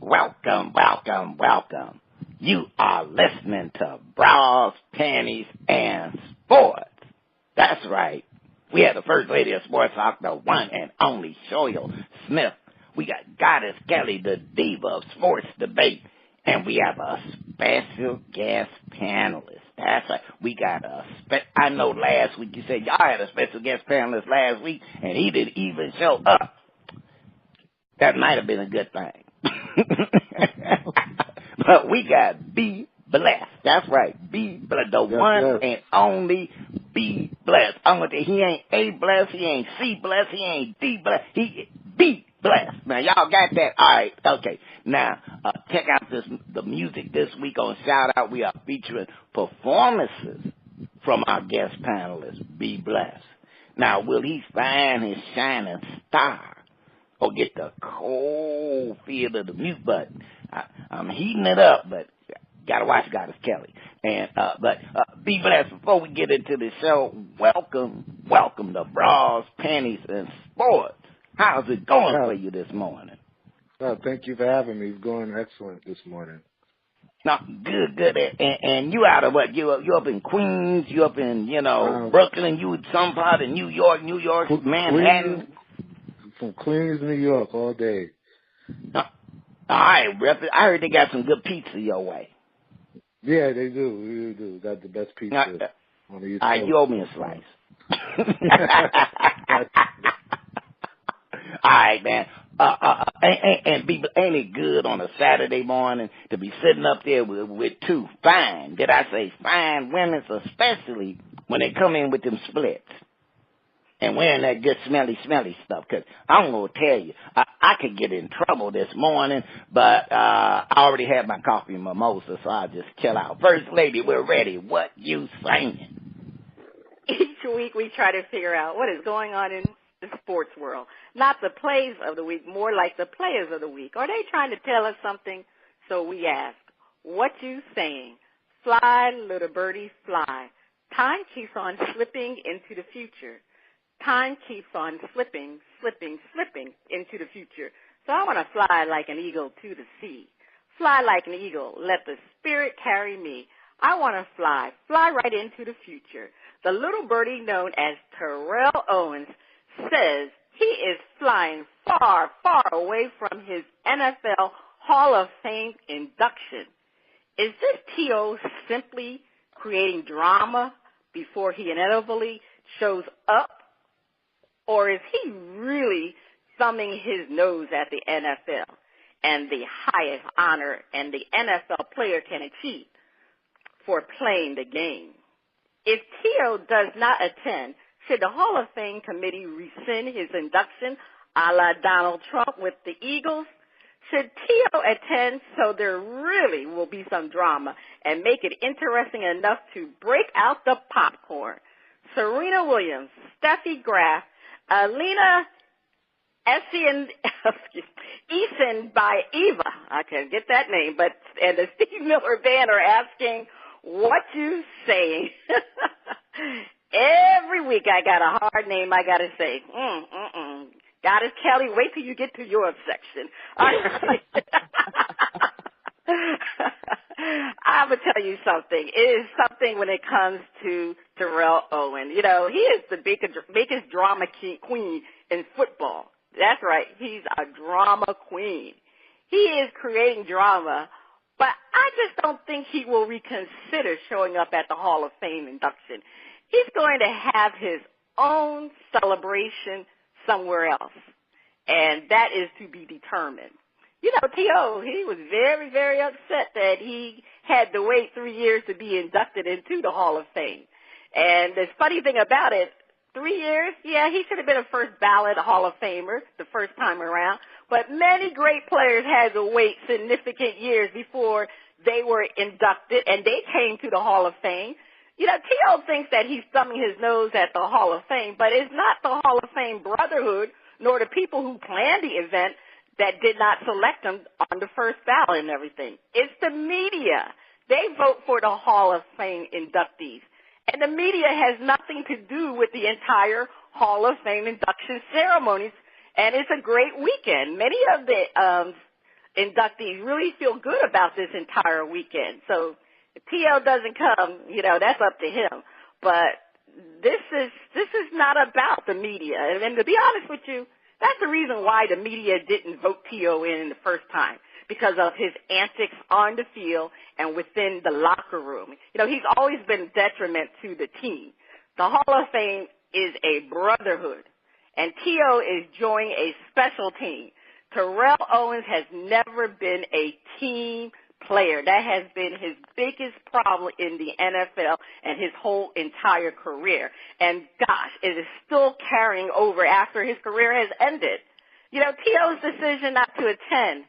Welcome, welcome, welcome. You are listening to Bras, Panties, and Sports. That's right. We have the first lady of sports talk, the one and only Cheryl Smith. We got Goddess Kelli, the Diva of sports debate. And we have a special guest panelist. That's right. We got I know last week you said y'all had a special guest panelist last week, and he didn't even show up. That might have been a good thing. But we got Be Blessed. That's right. Be Blessed. The one and only Be Blessed. He ain't A Blessed. He ain't C Blessed. He ain't D Blessed. He Be Blessed. Now, y'all got that? All right. Okay. Now, check out the music this week on Shout Out. We are featuring performances from our guest panelist, Be Blessed. Now, will he find his shining star or get the cold feel of the mute button? I'm heating it up, but gotta watch Goddess Kelli. And but Be Blessed. Before we get into the show, welcome to Bras, Panties, and Sports. How's it going for you this morning? Oh, thank you for having me. It's going excellent this morning. No, good. And you out of what? You up in Queens? You up in Brooklyn? You in some part of New York, Manhattan? From Queens, New York, all day. All right, I heard they got some good pizza your way. Yeah, they do. We really do. Got the best pizza on the East Coast. All right, you owe me a slice. All right, man. Ain't it good on a Saturday morning to be sitting up there with two fine, did I say fine women, especially when they come in with them splits and wearing that good smelly stuff? Because I'm going to tell you, I could get in trouble this morning, but I already had my coffee and mimosa, so I'll just chill out. First Lady, we're ready. What you saying? Each week we try to figure out what is going on in the sports world. Not the plays of the week, more like the players of the week. Are they trying to tell us something? So we ask, what you saying? Fly, little birdie, fly. Time keeps on slipping into the future. Time keeps on slipping into the future. So I want to fly like an eagle to the sea. Fly like an eagle. Let the spirit carry me. I want to fly right into the future. The little birdie known as Terrell Owens says he is flying far, far away from his NFL Hall of Fame induction. Is this T.O. simply creating drama before he inevitably shows up? Or is he really thumbing his nose at the NFL and the highest honor and the NFL player can achieve for playing the game? If T.O. does not attend, should the Hall of Fame committee rescind his induction a la Donald Trump with the Eagles? Should T.O. attend so there really will be some drama and make it interesting enough to break out the popcorn? Serena Williams, Steffi Graf, Alina Eisen by Eva, I can't get that name, and the Steve Miller Band are asking, what you saying? Every week I got a hard name I got to say. Goddess Kelli, wait till you get to your section. I would tell you something. It is something when it comes to Terrell Owen. He is the biggest drama queen in football. That's right. He's a drama queen. He is creating drama, but I just don't think he will reconsider showing up at the Hall of Fame induction. He's going to have his own celebration somewhere else, and that is to be determined. T.O., he was very, very upset that he had to wait 3 years to be inducted into the Hall of Fame. And the funny thing about it, 3 years, yeah, he should have been a first ballot Hall of Famer the first time around, but many great players had to wait significant years before they were inducted, and they came to the Hall of Fame. T.O. thinks that he's thumbing his nose at the Hall of Fame, but it's not the Hall of Fame brotherhood nor the people who planned the event that did not select him on the first ballot and everything. It's the media. They vote for the Hall of Fame inductees. And the media has nothing to do with the entire Hall of Fame induction ceremonies, and it's a great weekend. Many of the inductees really feel good about this entire weekend. So if T.O. doesn't come, that's up to him. But this is not about the media. And to be honest with you, that's the reason why the media didn't vote T.O. in the first time, because of his antics on the field and within the locker room. He's always been detriment to the team. The Hall of Fame is a brotherhood, and T.O. is joining a special team. Terrell Owens has never been a team player. That has been his biggest problem in the NFL and his whole entire career. And gosh, it is still carrying over after his career has ended. T.O.'s decision not to attend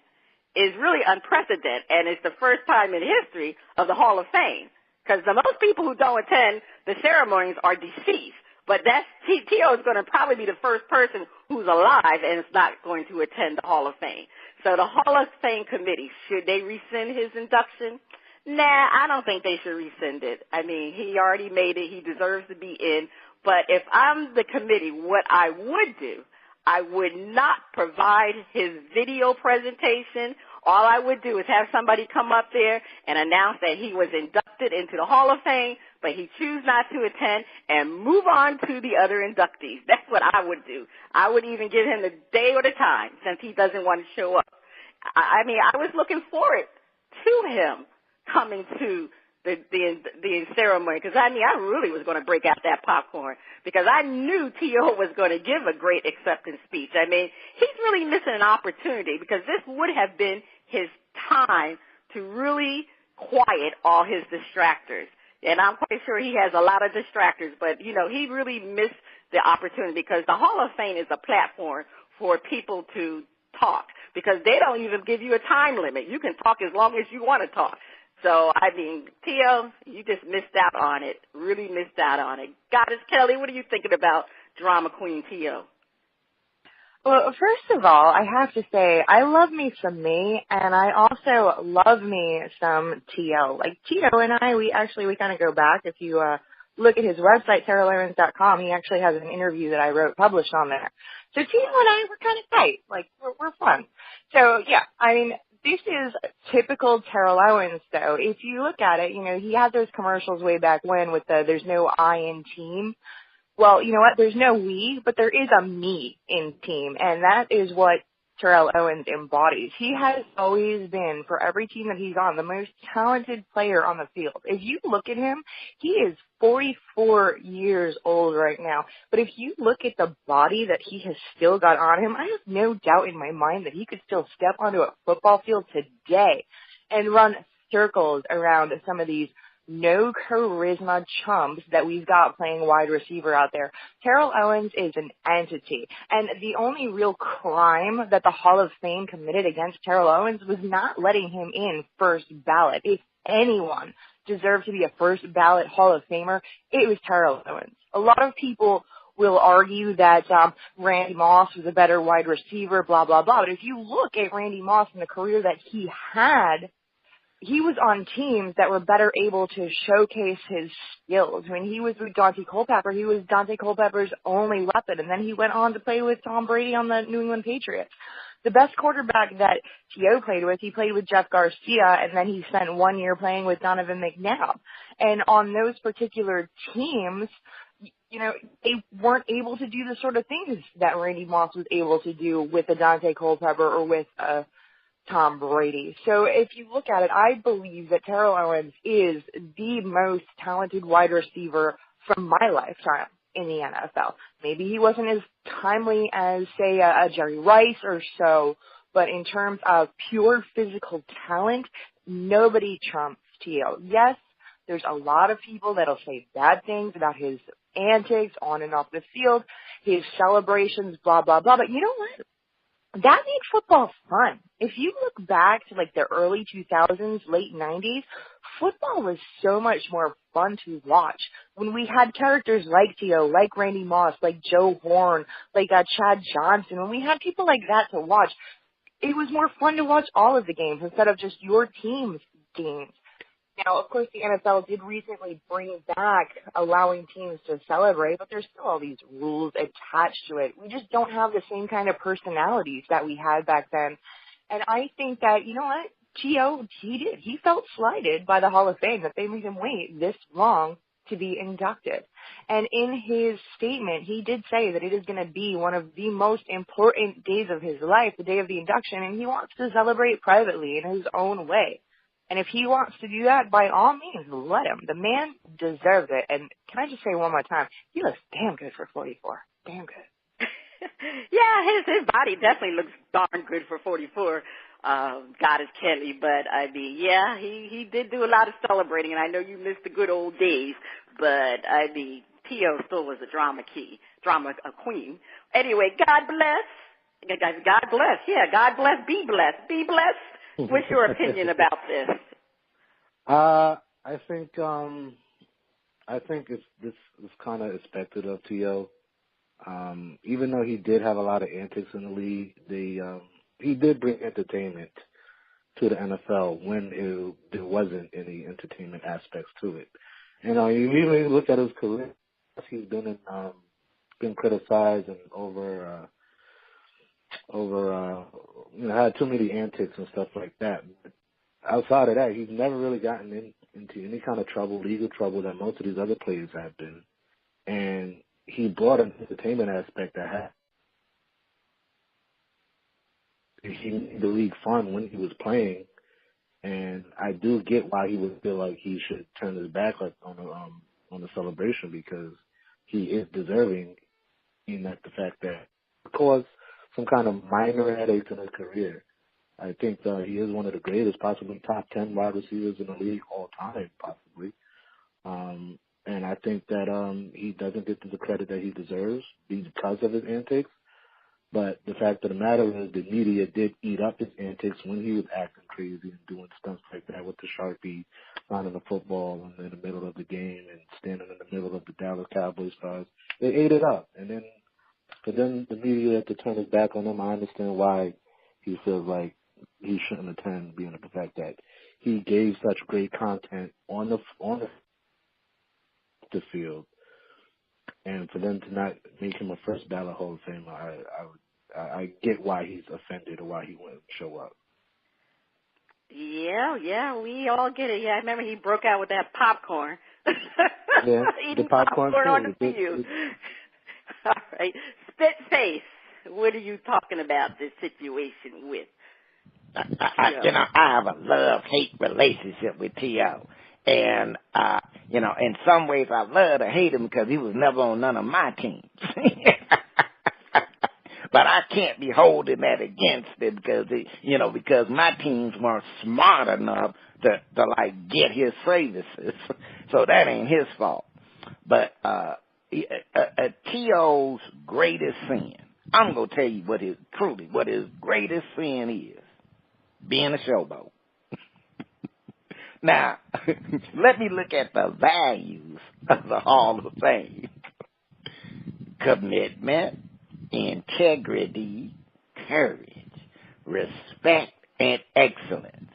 is really unprecedented, and it's the first time in history of the Hall of Fame, because the most people who don't attend the ceremonies are deceased. But T.O. is going to probably be the first person who's alive and is not going to attend the Hall of Fame. So the Hall of Fame committee, should they rescind his induction? Nah, I don't think they should rescind it. I mean, he already made it. He deserves to be in. But if I'm the committee, what I would do, I would not provide his video presentation. All I would do is have somebody come up there and announce that he was inducted into the Hall of Fame, but he chose not to attend, and move on to the other inductees. That's what I would do. I would even give him the day or the time, since he doesn't want to show up. I mean, I was looking forward to him coming to the ceremony, because I really was going to break out that popcorn, because I knew T.O. was going to give a great acceptance speech. I mean, he's really missing an opportunity, because this would have been his time to really quiet all his distractors. And I'm quite sure he has a lot of distractors, but, he really missed the opportunity, because the Hall of Fame is a platform for people to talk, because they don't even give you a time limit. You can talk as long as you want to talk. So, T.O., you just missed out on it, really missed out on it. Goddess Kelly, what are you thinking about Drama Queen T.O.? Well, first of all, I have to say, I love me some me, and I also love me some T.O. Like, T.O. and I, we kind of go back. If you look at his website, TerrellOwens.com, he actually has an interview that I wrote published on there. So T.O. and I, we're kind of tight. Like, we're fun. So, yeah, this is typical Terrell Owens, though. If you look at it, he had those commercials way back when with the there's no I in team. Well, you know what? There's no we, but there is a me in team, and that is what Terrell Owens embodies. He has always been, for every team that he's on, the most talented player on the field. If you look at him, he is 44 years old right now. But if you look at the body that he has still got on him, I have no doubt in my mind that he could still step onto a football field today and run circles around some of these no charisma chumps that we've got playing wide receiver out there. Terrell Owens is an entity, and the only real crime that the Hall of Fame committed against Terrell Owens was not letting him in first ballot. If anyone deserved to be a first ballot Hall of Famer, it was Terrell Owens. A lot of people will argue that Randy Moss was a better wide receiver, blah, blah, blah. But if you look at Randy Moss and the career that he had, he was on teams that were better able to showcase his skills. When he was with Dante Culpepper, he was Dante Culpepper's only weapon, and then he went on to play with Tom Brady on the New England Patriots. The best quarterback that T.O. played with, he played with Jeff Garcia, and then he spent 1 year playing with Donovan McNabb. And on those particular teams, they weren't able to do the sort of things that Randy Moss was able to do with a Dante Culpepper or with Tom Brady. So if you look at it, I believe that Terrell Owens is the most talented wide receiver from my lifetime in the NFL. Maybe he wasn't as timely as, say, a Jerry Rice or so, but in terms of pure physical talent, nobody trumps T.O. Yes, there's a lot of people that'll say bad things about his antics on and off the field, his celebrations, blah, blah, blah, but you know what? That made football fun. If you look back to like the early 2000s, late 90s, football was so much more fun to watch. When we had characters like T.O., like Randy Moss, like Joe Horn, like Chad Johnson, when we had people like that to watch, it was more fun to watch all of the games instead of just your team's games. Now, of course, the NFL did recently bring back allowing teams to celebrate, but there's still all these rules attached to it. We just don't have the same kind of personalities that we had back then. And I think that, you know what, T.O., he felt slighted by the Hall of Fame, that they made him wait this long to be inducted. And in his statement, he did say that it is going to be one of the most important days of his life, the day of the induction, and he wants to celebrate privately in his own way. And if he wants to do that, by all means, let him. The man deserves it. And can I just say one more time, he looks damn good for 44. Damn good. Yeah, his body definitely looks darn good for 44. Goddess Kelli, but I mean, yeah, he did do a lot of celebrating, and I know you missed the good old days, but I mean, T.O. still was a drama queen. Anyway, God bless. God bless. Yeah, God bless. Be blessed. Be blessed. What's your opinion about this? I think this is kind of expected of T.O. Even though he did have a lot of antics in the league, he did bring entertainment to the NFL when there wasn't any entertainment aspects to it. You even look at his career, he's been criticized and over had too many antics and stuff like that. But outside of that, he's never really gotten into any kind of trouble, legal trouble that most of these other players have been. And he brought an entertainment aspect that had he made the league fun when he was playing, and I do get why he would feel like he should turn his back on the celebration, because he is deserving in that the fact that caused some kind of minor headaches in his career. I think he is one of the greatest, possibly top 10 wide receivers in the league all time, possibly. And I think that he doesn't get the credit that he deserves because of his antics. But the fact of the matter is the media did eat up his antics when he was acting crazy and doing stuff like that with the Sharpie, finding the football in the middle of the game and standing in the middle of the Dallas Cowboys stars. They ate it up. And then for them, the media had to turn his back on him. I understand why he feels like he shouldn't attend, being the fact that he gave such great content on the field. And for them to not make him a first ballot Hall of Famer, I get why he's offended or why he wouldn't show up. Yeah, we all get it. Yeah, I remember he broke out with that popcorn. Yeah, eating the popcorn on the field. All right, Spit Face. What are you talking about this situation with? I have a love-hate relationship with T.O. And, in some ways I love to hate him because he was never on none of my teams. But I can't be holding that against him because my teams weren't smart enough to get his services. So that ain't his fault. But, T.O.'s greatest sin, I'm going to tell you what his greatest sin is. Being a showboat. Now, let me look at the values of the Hall of Fame. Commitment, integrity, courage, respect, and excellence.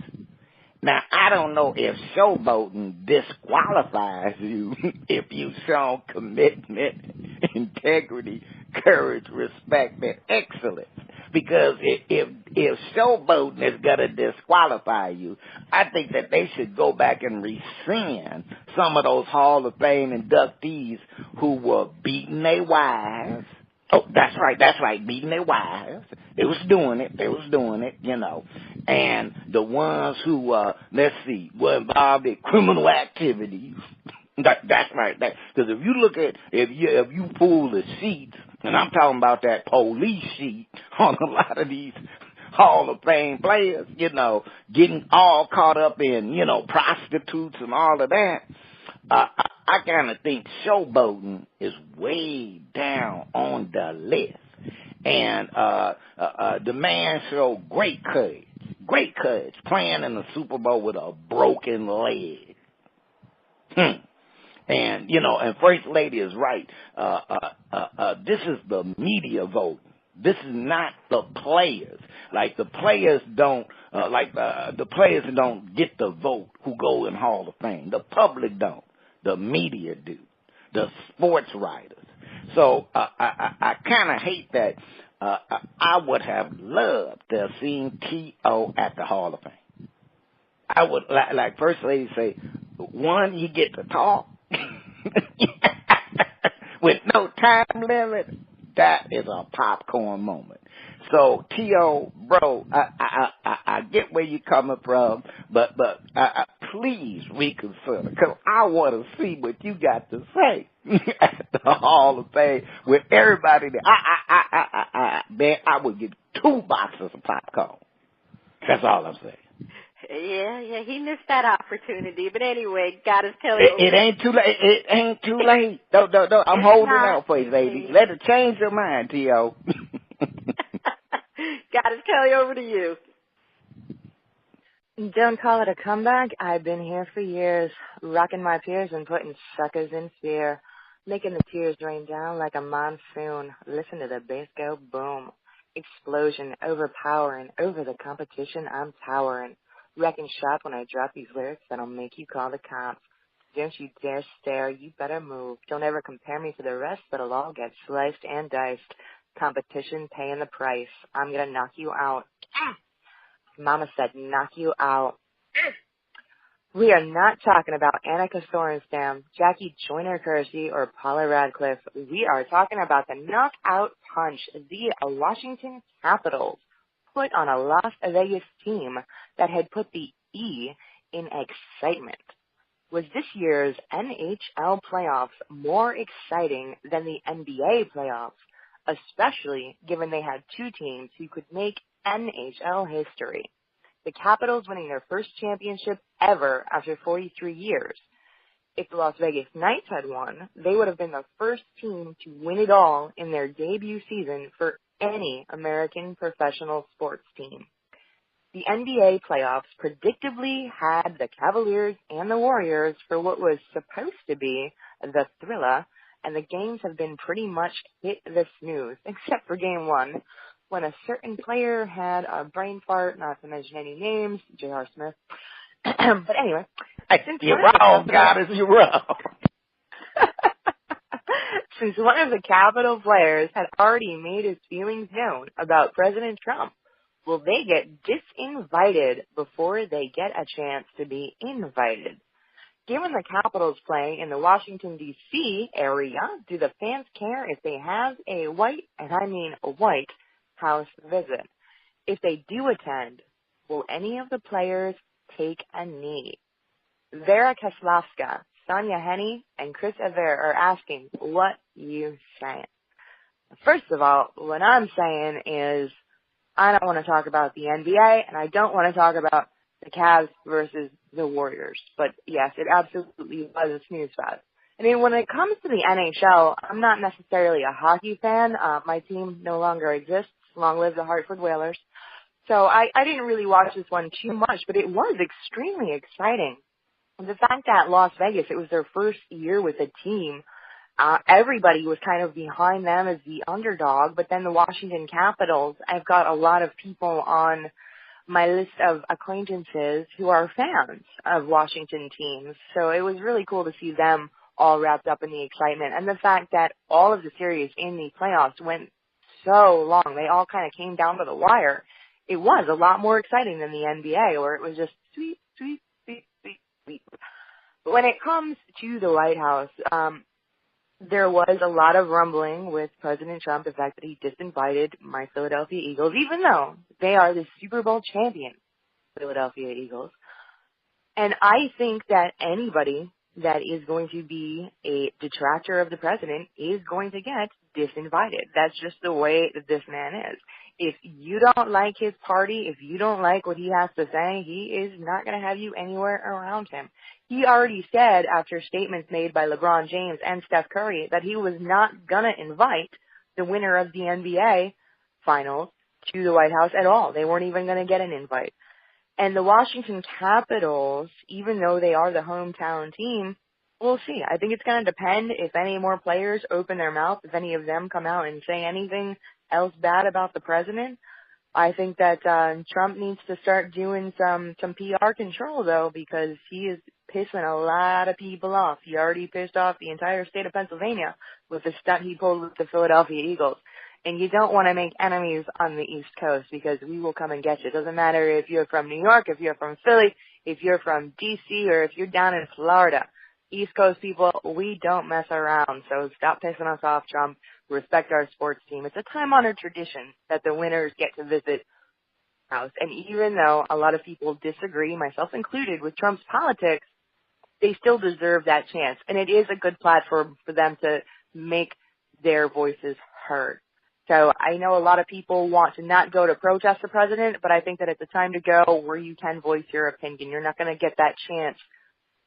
Now, I don't know if showboating disqualifies you if you show commitment, integrity, courage, respect, and excellence. Because if showboating is going to disqualify you, I think that they should go back and rescind some of those Hall of Fame inductees who were beating their wives. Oh, that's right, beating their wives. They was doing it, And the ones who, were involved in criminal activities. That's right. Because if you look at, if you pull the sheets, and I'm talking about that police sheet on a lot of these Hall of Fame players, getting all caught up in, prostitutes and all of that, I kind of think showboating is way down on the list. And the man showed great courage, playing in the Super Bowl with a broken leg. And, and First Lady is right. This is the media vote. This is not the players. Like the players don't get the vote who go in Hall of Fame. The public don't. The media do. The sports writers. So I kind of hate that I would have loved to have seen T.O. at the Hall of Fame. I would, like First Lady say, one, you get to talk with no time limit. That is a popcorn moment. So, T.O., bro, I get where you're coming from, but please reconsider, because I want to see what you got to say at the Hall of Fame with everybody there. Man, I would get 2 boxes of popcorn. That's all I'm saying. Yeah, he missed that opportunity. But anyway, God is telling It ain't too late. It ain't too late. No, I'm holding out for you, baby. Let it change your mind, T.O. God is Kelly, over to you. Don't call it a comeback. I've been here for years, rocking my peers and putting suckers in fear, making the tears rain down like a monsoon. Listen to the bass go boom. Explosion, overpowering, over the competition I'm towering. Wrecking shop when I drop these lyrics that'll make you call the cops. Don't you dare stare, you better move. Don't ever compare me to the rest, but it'll all get sliced and diced. Competition paying the price. I'm gonna knock you out. Mama said knock you out. We are not talking about Annika Sorenstam, Jackie Joyner-Kersee, or Paula Radcliffe. We are talking about the knockout punch the Washington Capitals put on a Las Vegas team that had put the E in excitement. Was this year's NHL playoffs more exciting than the NBA playoffs, especially given they had 2 teams who could make NHL history? The Capitals winning their first championship ever after 43 years. If the Las Vegas Knights had won, they would have been the first team to win it all in their debut season for any American professional sports team. The NBA playoffs predictably had the Cavaliers and the Warriors for what was supposed to be the thriller, and the games have been pretty much hit the snooze, except for Game 1, when a certain player had a brain fart, not to mention any names, J.R. Smith. But anyway. You're wrong, Goddess, you're wrong. Since one of the Capitol players had already made his feelings known about President Trump, will they get disinvited before they get a chance to be invited? Given the Capitals play in the Washington, D.C. area, do the fans care if they have a white, and I mean a white, house visit? If they do attend, will any of the players take a knee? Vera Kaslavska, Sonia Henney, and Chris Aver are asking, what you saying? First of all, what I'm saying is I don't want to talk about the NBA, and I don't want to talk about the Cavs versus the Warriors. But yes, it absolutely was a snooze fest. I mean, when it comes to the NHL, I'm not necessarily a hockey fan. My team no longer exists. Long live the Hartford Whalers. So I didn't really watch this one too much, but it was extremely exciting. The fact that Las Vegas, it was their first year with a team, everybody was kind of behind them as the underdog, but then the Washington Capitals, I've got a lot of people on my list of acquaintances who are fans of Washington teams, so it was really cool to see them all wrapped up in the excitement, and the fact that all of the series in the playoffs went so long, they all kind of came down to the wire. It was a lot more exciting than the NBA, where it was just sweet, sweet, sweet, sweet, sweet. But when it comes to the White House, there was a lot of rumbling with President Trump, the fact that he disinvited my Philadelphia Eagles, even though they are the Super Bowl champion Philadelphia Eagles. And I think that anybody that is going to be a detractor of the president is going to get disinvited. That's just the way that this man is. If you don't like his party, if you don't like what he has to say, he is not going to have you anywhere around him. He already said, after statements made by LeBron James and Steph Curry, that he was not going to invite the winner of the NBA finals to the White House at all. They weren't even going to get an invite. And the Washington Capitals, even though they are the hometown team, we'll see. I think it's going to depend if any more players open their mouth, if any of them come out and say anything else bad about the president. I think that Trump needs to start doing some PR control, though, because he is pissing a lot of people off. He already pissed off the entire state of Pennsylvania with the stunt he pulled with the Philadelphia Eagles. And you don't want to make enemies on the East Coast because we will come and get you. It doesn't matter if you're from New York, if you're from Philly, if you're from D.C., or if you're down in Florida. East Coast people, we don't mess around. So stop pissing us off, Trump. Respect our sports team. It's a time-honored tradition that the winners get to visit house. And even though a lot of people disagree, myself included, with Trump's politics, they still deserve that chance. And it is a good platform for them to make their voices heard. So I know a lot of people want to not go to protest the president, but I think that it's a time to go where you can voice your opinion. You're not going to get that chance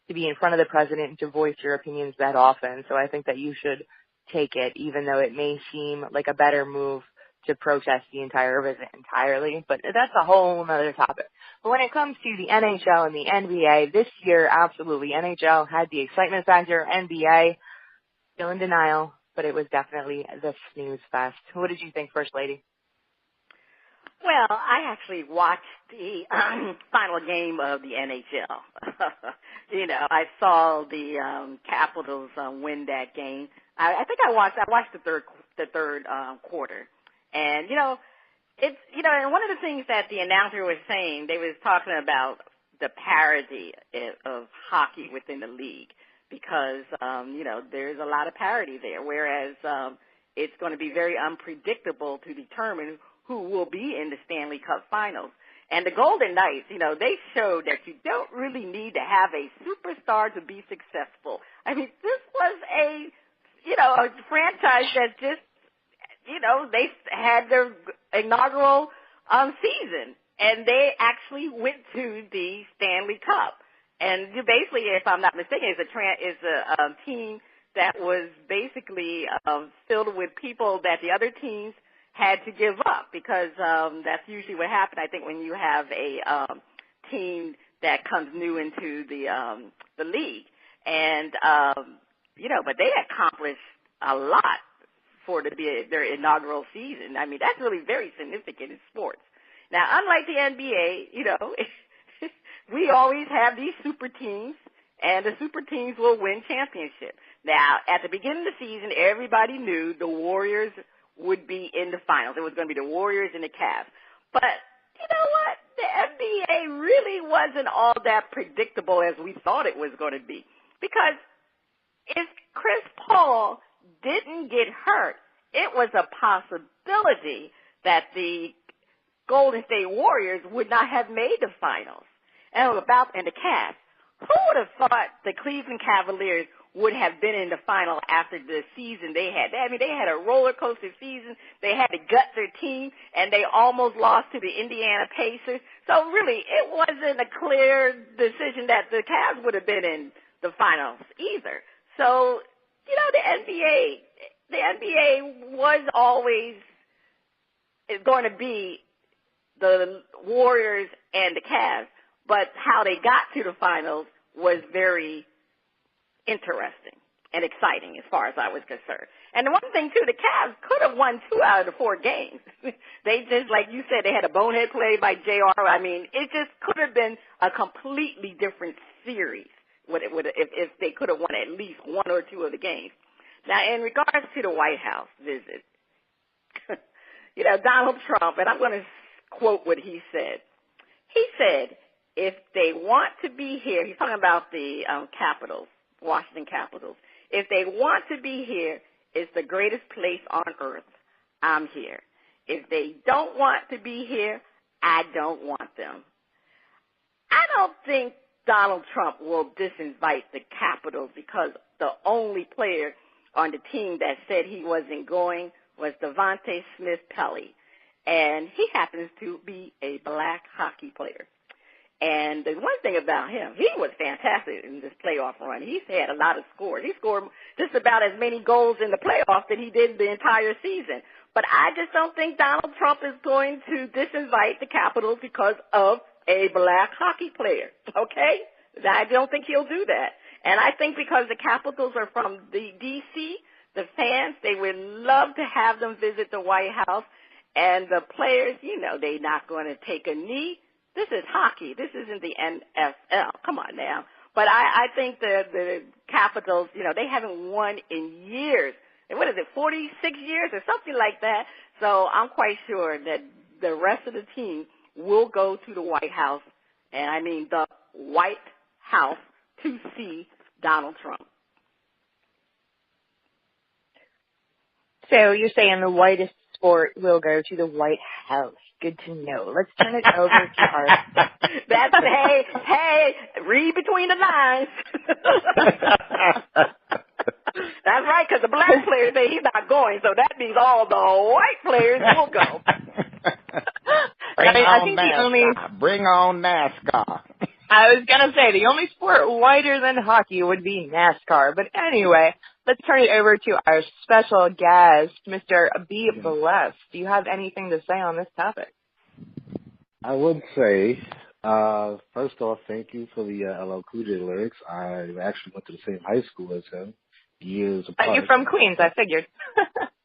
to be in front of the president and to voice your opinions that often. So I think that you should take it, even though it may seem like a better move to protest the entire visit entirely. But that's a whole other topic. But when it comes to the NHL and the NBA, this year, absolutely, NHL had the excitement factor. NBA, still in denial. But it was definitely the snooze fest. What did you think, First Lady? Well, I actually watched the final game of the NHL. I saw the Capitals win that game. I think I watched the third quarter, and it's and one of the things that the announcer was saying, they was talking about the parity of hockey within the league. Because, there's a lot of parity there, whereas it's going to be very unpredictable to determine who will be in the Stanley Cup Finals. And the Golden Knights, they showed that you don't really need to have a superstar to be successful. I mean, this was a franchise that just, they had their inaugural season, and they actually went to the Stanley Cup. And basically, if I'm not mistaken, it's a team that was basically filled with people that the other teams had to give up because that's usually what happens. I think when you have a team that comes new into the league, and but they accomplished a lot for their inaugural season. I mean, that's really very significant in sports. Now, unlike the NBA, we always have these super teams, and the super teams will win championships. Now, at the beginning of the season, everybody knew the Warriors would be in the finals. It was going to be the Warriors and the Cavs. But you know what? The NBA really wasn't all that predictable as we thought it was going to be. Because if Chris Paul didn't get hurt, it was a possibility that the Golden State Warriors would not have made the finals. And the Cavs. Who would have thought the Cleveland Cavaliers would have been in the final after the season they had? I mean, they had a roller coaster season. They had to gut their team, and they almost lost to the Indiana Pacers. So really, it wasn't a clear decision that the Cavs would have been in the finals either. So, the NBA was always is going to be the Warriors and the Cavs. But how they got to the finals was very interesting and exciting as far as I was concerned. And the one thing, too, the Cavs could have won 2 out of the 4 games. They just, like you said, they had a bonehead play by JR. I mean, it just could have been a completely different series if they could have won at least 1 or 2 of the games. Now, in regards to the White House visit, Donald Trump, and I'm going to quote what he said. He said, if they want to be here, he's talking about the Capitals, Washington Capitals. If they want to be here, it's the greatest place on earth. I'm here. If they don't want to be here, I don't want them. I don't think Donald Trump will disinvite the Capitals because the only player on the team that said he wasn't going was Devontae Smith-Pelly. And he happens to be a black hockey player. And the one thing about him, he was fantastic in this playoff run. He's had a lot of scores. He scored just about as many goals in the playoffs that he did the entire season. But I just don't think Donald Trump is going to disinvite the Capitals because of a black hockey player, okay? I don't think he'll do that. And I think because the Capitals are from the D.C., the fans, they would love to have them visit the White House. And the players, they're not going to take a knee. This is hockey. This isn't the NFL. Come on now. But I think the Capitals, they haven't won in years. what is it, 46 years or something like that. So I'm quite sure that the rest of the team will go to the White House, and I mean the White House, to see Donald Trump. So you're saying the whitest sport will go to the White House. Good to know. Let's turn it over to our... That's, hey, read between the lines. That's right, because the black players say he's not going, so that means all the white players will go. Bring on NASCAR. I was going to say, the only sport whiter than hockey would be NASCAR. But anyway, let's turn it over to our special guest, Mr. Be Blessed. Do you have anything to say on this topic? I would say, first off, thank you for the LL Cool J lyrics. I actually went to the same high school as him, years apart. You're from Queens, I figured.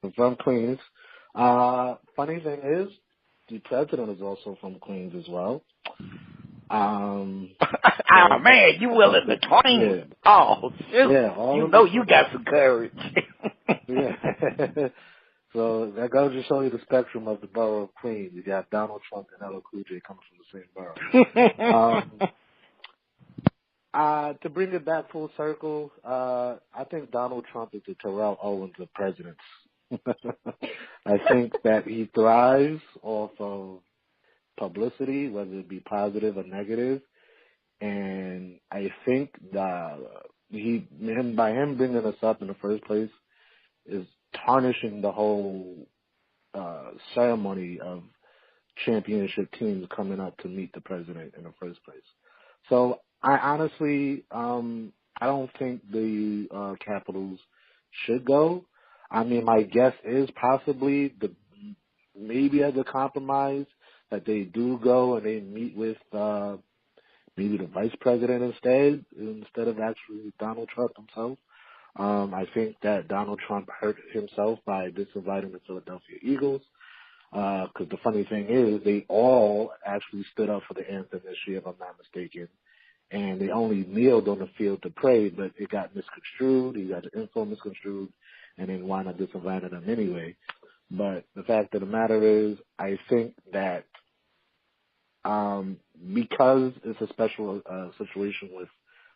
I'm from Queens. Funny thing is, the president is also from Queens as well. Man, you willing to claim? Yeah. Oh, shoot. Yeah, you know you got some courage. Yeah. So that goes to show you the spectrum of the borough of Queens. You got Donald Trump and LL Cool J coming from the same borough. To bring it back full circle, I think Donald Trump is the Terrell Owens of presidents. I think that he thrives off of publicity, whether it be positive or negative. And I think that by him bringing us up in the first place is tarnishing the whole ceremony of championship teams coming up to meet the president in the first place. So I honestly, I don't think the Capitals should go. I mean, my guess is possibly maybe as a compromise that they do go and they meet with maybe the vice president instead of actually Donald Trump himself. I think that Donald Trump hurt himself by disinviting the Philadelphia Eagles. Because the funny thing is, they all actually stood up for the anthem this year, if I'm not mistaken. And they only kneeled on the field to pray, but it got misconstrued. He got the info misconstrued, and then wound up disinviting them anyway. But the fact of the matter is, I think that because it's a special situation with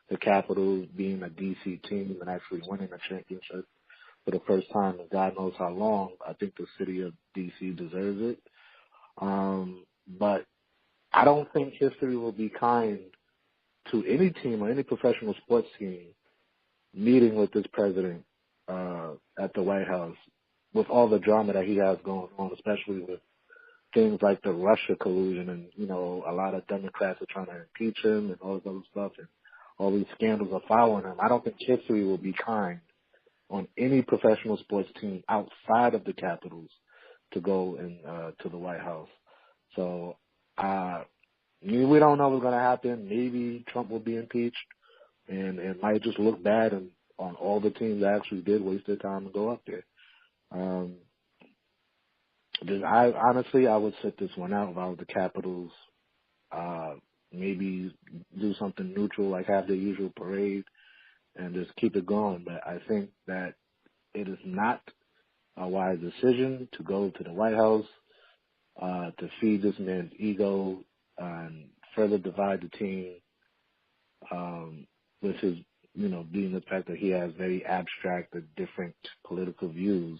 the Capitals being a D.C. team and actually winning a championship for the first time in God knows how long, I think the city of D.C. deserves it. But I don't think history will be kind to any team or any professional sports team meeting with this president at the White House with all the drama that he has going on, especially with things like the Russia collusion and, you know, a lot of Democrats are trying to impeach him and all this other stuff and all these scandals are following him. I don't think history will be kind on any professional sports team outside of the Capitals to go to the White House. So we don't know what's going to happen. Maybe Trump will be impeached, and it might just look bad on all the teams that actually did waste their time and go up there. I would sit this one out if I was the Capitals. Maybe do something neutral, like have their usual parade, and just keep it going. But I think that it is not a wise decision to go to the White House to feed this man's ego and further divide the team with his, being the fact that he has very abstract and different political views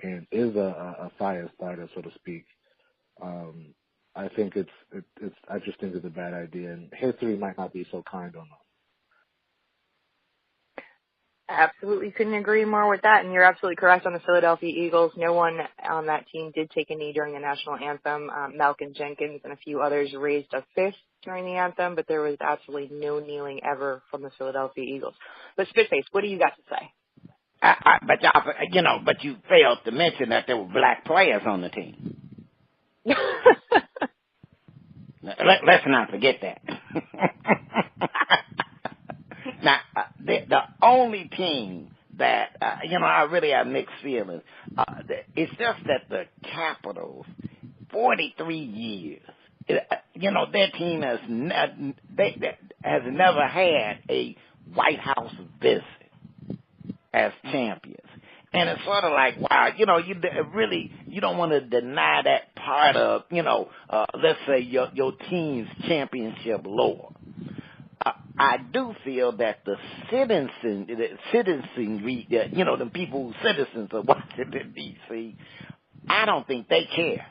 and is a fire starter, so to speak. I think I just think it's a bad idea, and history might not be so kind on them. Absolutely couldn't agree more with that, and you're absolutely correct on the Philadelphia Eagles. No one on that team did take a knee during the national anthem. Malcolm Jenkins and a few others raised a fist during the anthem, but there was absolutely no kneeling ever from the Philadelphia Eagles. But Spitface, what do you got to say? But you failed to mention that there were black players on the team. Let's not forget that. Now, the only team that, I really have mixed feelings, it's just that the Capitals, 43 years, their team has never had a White House visit as champions. And it's sort of like, wow, you don't want to deny that part of, let's say your team's championship lore. I do feel that the citizenry, the people, citizens of Washington, D.C., I don't think they care.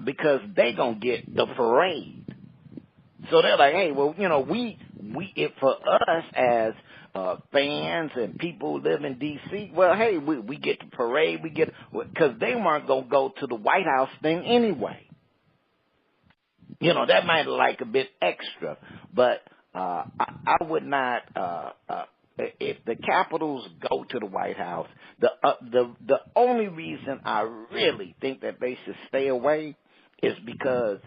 Because they gonna get the parade. So they're like, hey, well, for us as fans and people who live in D.C., well, hey, we get the parade, because they weren't going to go to the White House thing anyway. That might like a bit extra, but I would not, if the Capitals go to the White House, the only reason I really think that they should stay away is because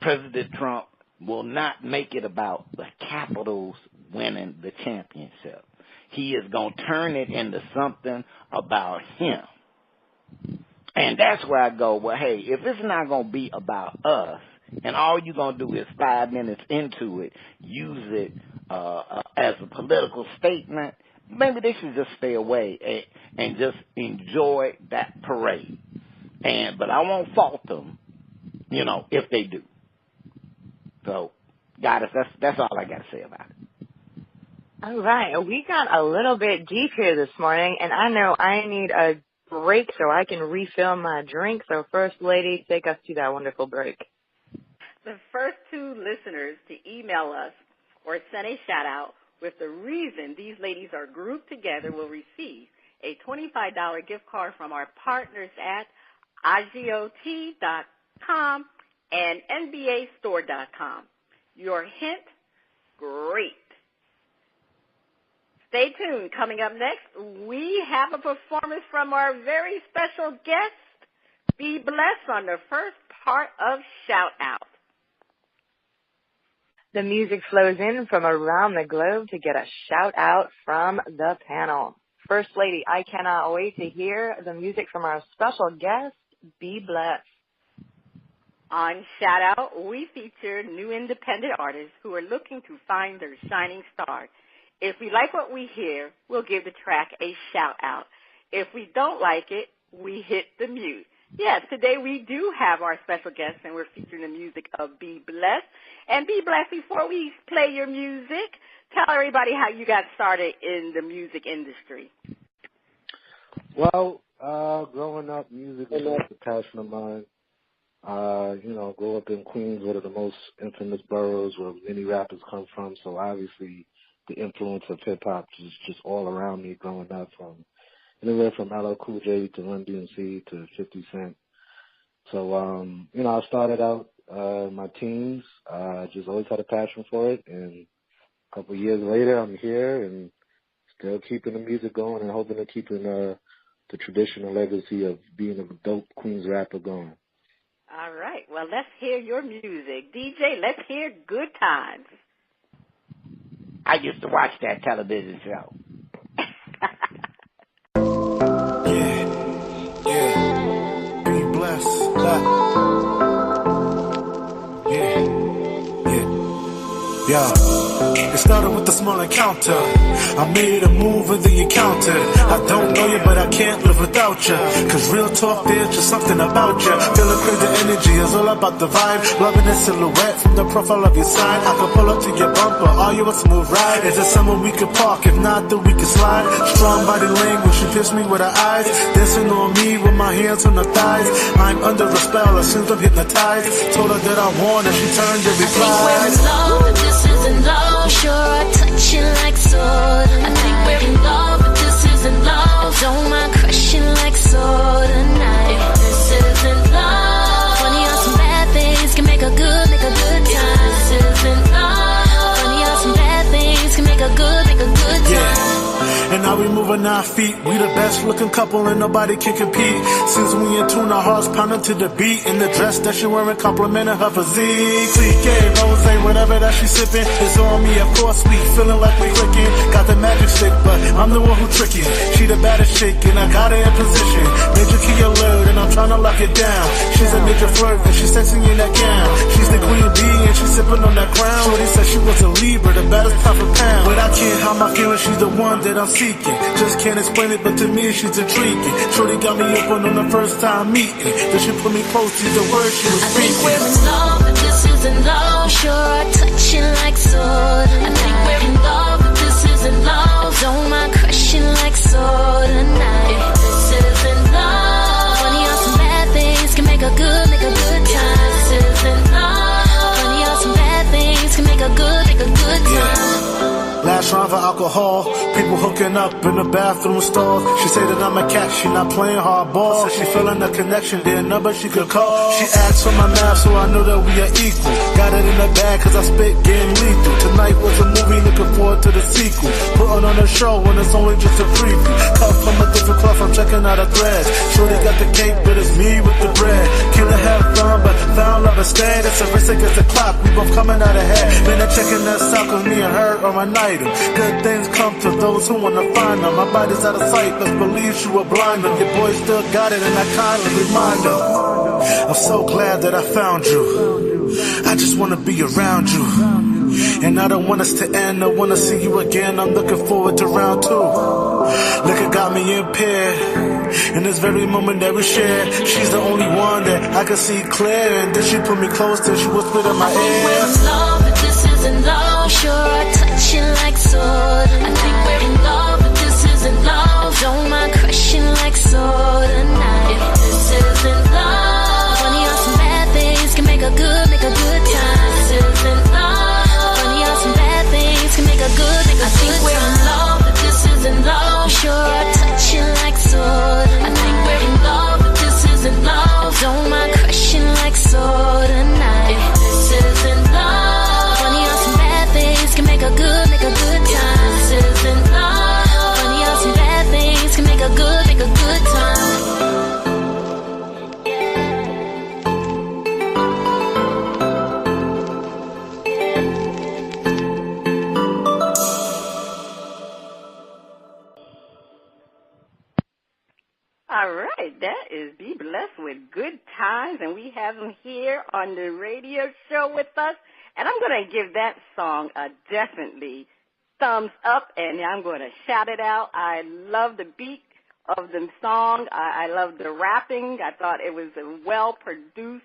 President Trump will not make it about the Capitals winning the championship. He is going to turn it into something about him. And that's where I go, well, hey, if it's not going to be about us, and all you're going to do is 5 minutes into it, use it as a political statement, maybe they should just stay away and just enjoy that parade. But I won't fault them, if they do. So, Goddess, that's all I got to say about it. All right. We got a little bit deep here this morning, and I know I need a break so I can refill my drink. So, First Lady, take us to that wonderful break. The first 2 listeners to email us or send a shout-out with the reason these ladies are grouped together will receive a $25 gift card from our partners at agiot.com and nbastore.com. Your hint, great. Stay tuned. Coming up next, we have a performance from our very special guest, Be Blessed, on the first part of Shout Out. The music flows in from around the globe to get a shout out from the panel. First Lady, I cannot wait to hear the music from our special guest, Be Blessed. On Shout Out, we feature new independent artists who are looking to find their shining star. If we like what we hear, we'll give the track a shout out. If we don't like it, we hit the mute. Yes, today we do have our special guest, and we're featuring the music of Be Blessed. And Be Blessed, before we play your music, tell everybody how you got started in the music industry. Well, growing up, music was a passion of mine. Grew up in Queens, one of the most infamous boroughs where many rappers come from. So obviously, the influence of hip hop is just all around me growing up, from anywhere from LL Cool J to Run DMC to 50 Cent. So, I started out in my teens. Just always had a passion for it, and a couple of years later, I'm here and still keeping the music going and hoping to keeping the traditional legacy of being a dope Queens rapper going. All right. Well, let's hear your music. DJ, let's hear Good Times. I used to watch that television show. Yeah. Be blessed. Yeah. It started with a small encounter. I made a move and then you countered. I don't know you, but I can't live without you. Cause real talk, there's just something about you. Feeling crazy energy is all about the vibe. Loving the silhouette from the profile of your sign. I can pull up to your bumper. Are you a smooth ride? Is it somewhere we could park? If not, then we can slide. Strong body language, she pierced me with her eyes. Dancing on me with my hands on her thighs. I'm under a spell, as soon as I'm hypnotized. Told her that I want her, she turned and replied. I think we're in love, but this isn't love. I'm sure I touch you like sword. I think we're in love, but this isn't love. I don't mind crushing like sword tonight. This isn't love. Funny how some bad things can make a good time. This isn't love. Funny how some bad things can make a good time. Yeah. And now we moving our feet. We the best looking couple and nobody can compete. Since we in tune, our hearts pounding to the beat. In the dress that she wearing, complimenting her physique. CK, rose, whatever that she sipping is on me. Of course we feeling like we clicking. Got the magic stick, but I'm the one who tricking. She the baddest chick and I got her in position. Major key alert and I'm trying to lock it down. She's a major flirt and she's sexy in that gown. She's the queen bee and she's sipping on that my crown. Shorty said she was a Libra, the baddest type of pound. But I can't hide my feelings, she's the one that I'm seeking. Just can't explain it, but to me she's intriguing. Shorty got me up on the first time meeting. Then she put me close to the words she was speaking. I think we're in love, but this isn't love. Sure, I touch you like sword. I think we're in love, but this isn't love. Don't mind crushing like sword tonight. This isn't love. Funny how some bad things can make a good time. This isn't love. Funny how some bad things can make a good time. Last round for alcohol, people hooking up in the bathroom stall. She say that I'm a cat, she not playing hardball. Said she feeling the connection, there number she could call. She asked for my math, so I know that we are equal. Got it in the bag, cause I spit game lethal. Tonight was a movie, looking forward to the sequel. Putting on a show when it's only just a preview. Cut from a different cloth, I'm checking out a thread. Shorty got the cake, but it's me with the bread. Killer have fun, but found love instead. It's a risk against the clock, we both coming out ahead. Man, I'm checking that out, cause me and her are a night. Good things come to those who wanna find them. My body's out of sight, let's believe she will blind them. Your boy still got it, and I kindly remind them. I'm so glad that I found you. I just wanna be around you. And I don't want us to end, I wanna see you again. I'm looking forward to round 2. Liquor got me impaired. In this very moment that we share, she's the only one that I can see clear. And then she put me close till she whispered in my ear. We're in love, but this isn't love. Sure, I touch you like sword. I think we're in love, but this isn't love. Don't mind crushing like sword tonight. This isn't love. Funny how some bad things can make a good time. This isn't love. Funny how some bad things can make a good time. I think we're in love, but this isn't love. Sure, I touch you like sword. I think we're in love, but this isn't love. Don't mind crushing like sword tonight. This isn't love. Funny how some bad things can make a good time. This isn't love. Funny how some bad things can make a good time. All right, that is Be Blessed with Good Times, and we have them here on the radio show with us. And I'm going to give that song a definitely thumbs up, and I'm going to shout it out. I love the beat of the song. I love the rapping. I thought it was a well-produced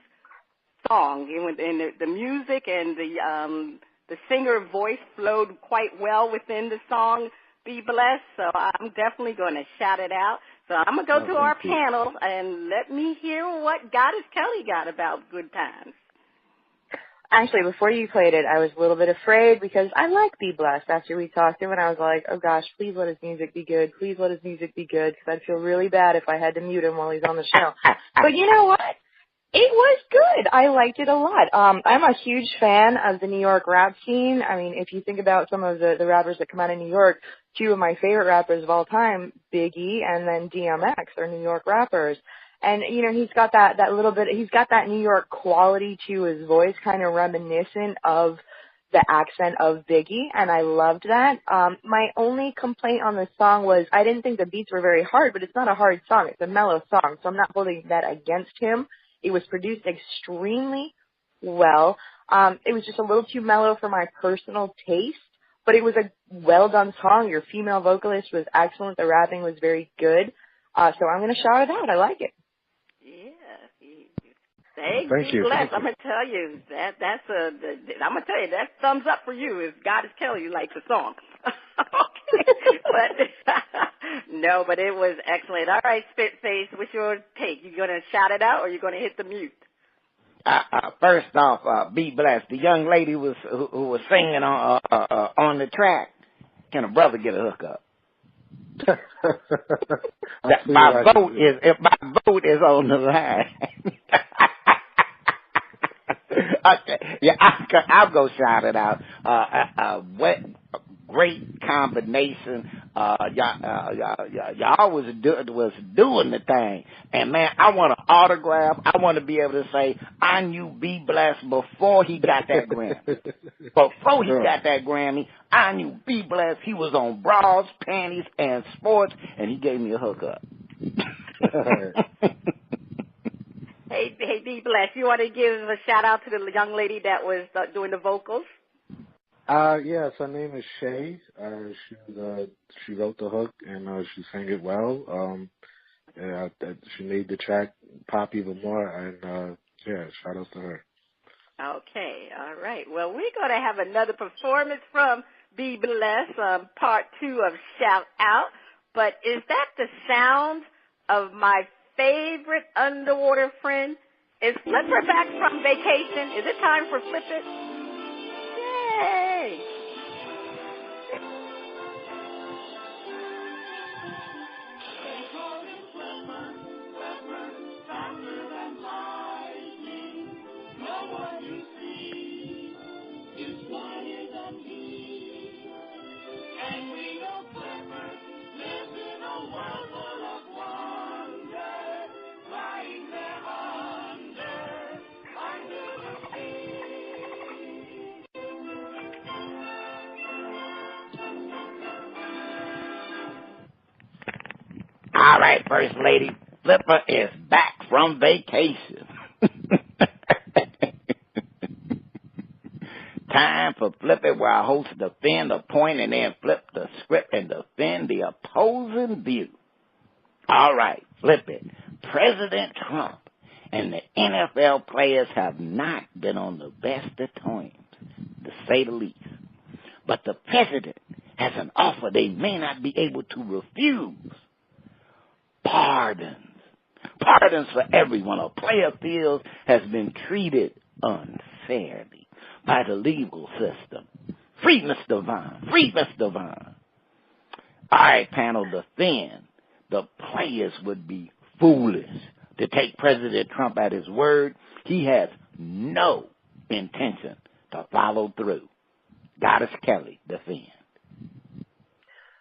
song. And the music and the singer voice flowed quite well within the song, Be Blessed. So I'm definitely going to shout it out. So I'm going to go to our panel and let me hear what Goddess Kelli got about Good Times. Actually, before you played it, I was a little bit afraid because I like Be Blessed after we talked to him, and I was like, oh gosh, please let his music be good. Please let his music be good, because I'd feel really bad if I had to mute him while he's on the show. But you know what? It was good. I liked it a lot. I'm a huge fan of the New York rap scene. I mean, if you think about some of the rappers that come out of New York, 2 of my favorite rappers of all time, Big E and then DMX, are New York rappers. And, you know, he's got that little bit, he's got that New York quality to his voice, kind of reminiscent of the accent of Biggie, and I loved that. My only complaint on this song was I didn't think the beats were very hard, but it's not a hard song. It's a mellow song, so I'm not holding that against him. It was produced extremely well. It was just a little too mellow for my personal taste, but it was a well-done song. Your female vocalist was excellent. The rapping was very good. So I'm going to shout it out. I like it. Thank you. Blessed. I'm gonna tell you that I'm gonna tell you that thumbs up for you if Goddess Kelli likes the song. Okay. But it was excellent. All right, Spitface, what's your take? You gonna shout it out or you gonna hit the mute? First off, Be Blessed. The young lady who was singing on the track. Can a brother get a hookup? My vote is on the line. Okay. Yeah, I'll go shout it out. Great combination. Y'all was doing the thing. And man, I want an autograph. I want to be able to say, I knew Be Blessed before he got that Grammy. Before he got that Grammy, I knew Be Blessed. He was on Bras, Panties, and Sports, and he gave me a hookup. Hey, D. Bless, you want to give a shout out to the young lady that was doing the vocals? Yes, her name is Shay. She wrote the hook and she sang it well. She made the track pop even more, and shout out to her. Okay, all right. Well, we're going to have another performance from Be Blessed, part 2 of Shout Out. But is that the sound of my favorite underwater friend? Is Flipper back from vacation? Is it time for Flip It? Yay! All right, First Lady, Flipper is back from vacation. Time for Flip It, where our hosts defend a point and then flip the script and defend the opposing view. All right, Flip It. President Trump and the NFL players have not been on the best of terms, to say the least. But the president has an offer they may not be able to refuse. Pardons. Pardons for everyone a player feels has been treated unfairly by the legal system. Free Mr. Vaughn. Free Mr. Vaughn. All right, panel, defend. The players would be foolish to take President Trump at his word. He has no intention to follow through. Goddess Kelli, defend.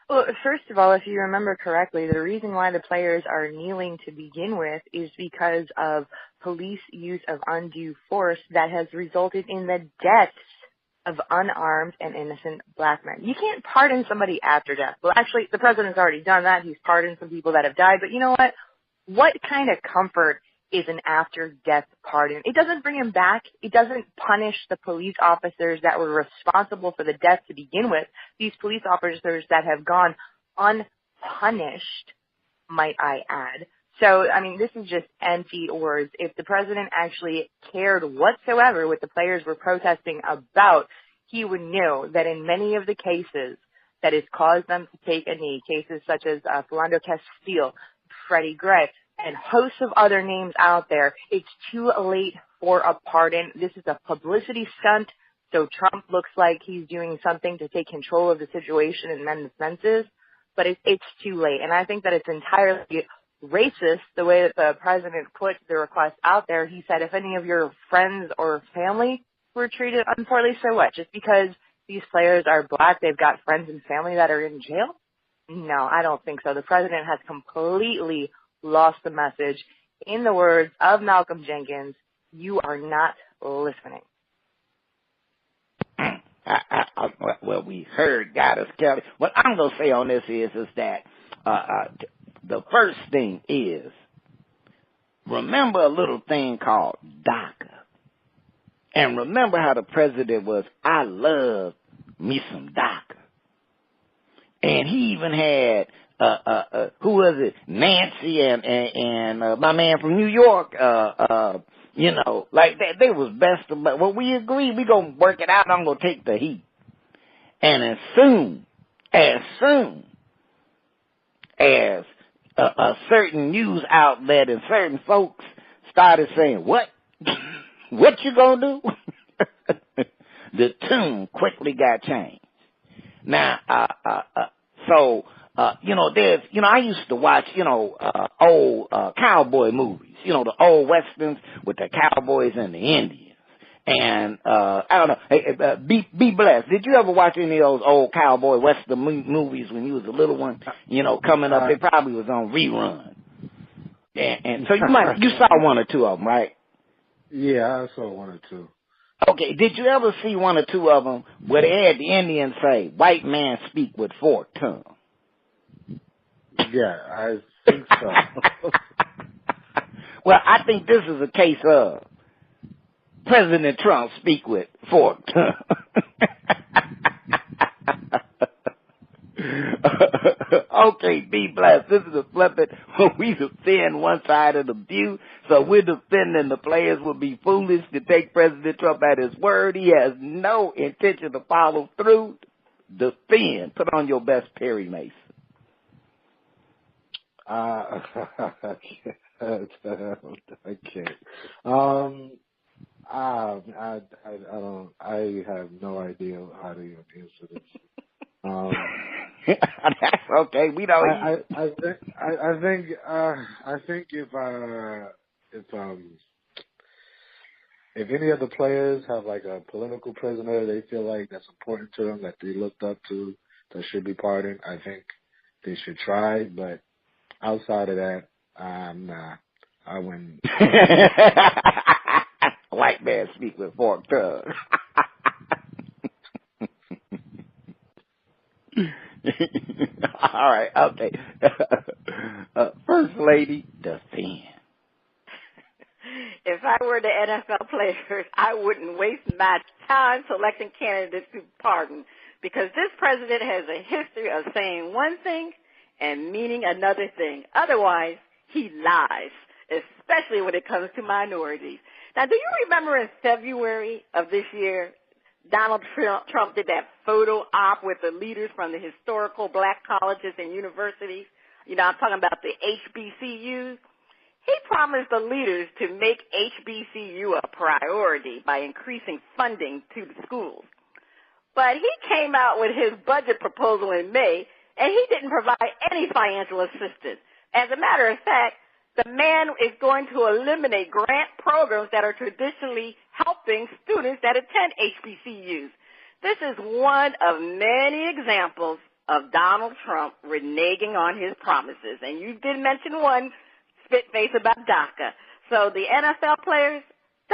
Well, first of all, if you remember correctly, the reason why the players are kneeling to begin with is because of police use of undue force that has resulted in the deaths of unarmed and innocent black men. You can't pardon somebody after death. Well, actually, the president's already done that. He's pardoned some people that have died. But you know what? What kind of comfort is an after-death pardon? It doesn't bring him back. It doesn't punish the police officers that were responsible for the death to begin with. These police officers that have gone unpunished, might I add. So, I mean, this is just empty words. If the president actually cared whatsoever what the players were protesting about, he would know that in many of the cases that has caused them to take a knee, cases such as Philando Castile, Freddie Gray, and hosts of other names out there, it's too late for a pardon. This is a publicity stunt, so Trump looks like he's doing something to take control of the situation and mend the fences, but it's too late. And I think that it's entirely racist the way that the president put the request out there. He said, if any of your friends or family were treated unfairly, so what? Just because these players are black, they've got friends and family that are in jail? No, I don't think so. The president has completely lost the message. In the words of Malcolm Jenkins, you are not listening. Well, we heard Goddess Kelli. What I'm going to say on this is that the first thing is, remember a little thing called DACA. And remember how the president was, I love me some DACA. And he even had, who was it? Nancy and my man from New York, you know, like that. They was best of, well, we agree, we gonna work it out, I'm gonna take the heat. And as soon as a certain news outlet and certain folks started saying, what? What you gonna do? The tune quickly got changed. Now, you know, there's, you know, I used to watch, you know, old cowboy movies, you know, the old westerns with the cowboys and the Indians. And I don't know, hey, be blessed. Did you ever watch any of those old cowboy western movies when you was a little one? You know, coming up, they probably was on rerun. And so you saw one or two of them, right? Yeah, I saw one or two. Okay, did you ever see one or two of them where they had the Indians say, white man speak with forked tongue? Yeah, I think so. Well, I think this is a case of President Trump speak with forked. Okay, be blessed. This is a flip it when we defend one side of the view. So we're defending the players would be foolish to take President Trump at his word. He has no intention to follow through. Defend. Put on your best Perry Mason. I can't. I have no idea how to even answer this. That's okay. We don't. I think if any of the players have like a political prisoner they feel like that's important to them that they looked up to that should be pardoned, I think they should try. But outside of that, I wouldn't. White man speak with forked tongue. All right, okay. First lady, defend. If I were the NFL players, I wouldn't waste my time selecting candidates to pardon, because this president has a history of saying one thing and meaning another thing. Otherwise, he lies, especially when it comes to minorities. Now, do you remember in February of this year, Donald Trump did that photo op with the leaders from the historical black colleges and universities? You know, I'm talking about the HBCUs. He promised the leaders to make HBCU a priority by increasing funding to the schools. But he came out with his budget proposal in May, and he didn't provide any financial assistance. As a matter of fact, the man is going to eliminate grant programs that are traditionally helping students that attend HBCUs. This is one of many examples of Donald Trump reneging on his promises. And you did mention one, spit-face about DACA. So the NFL players,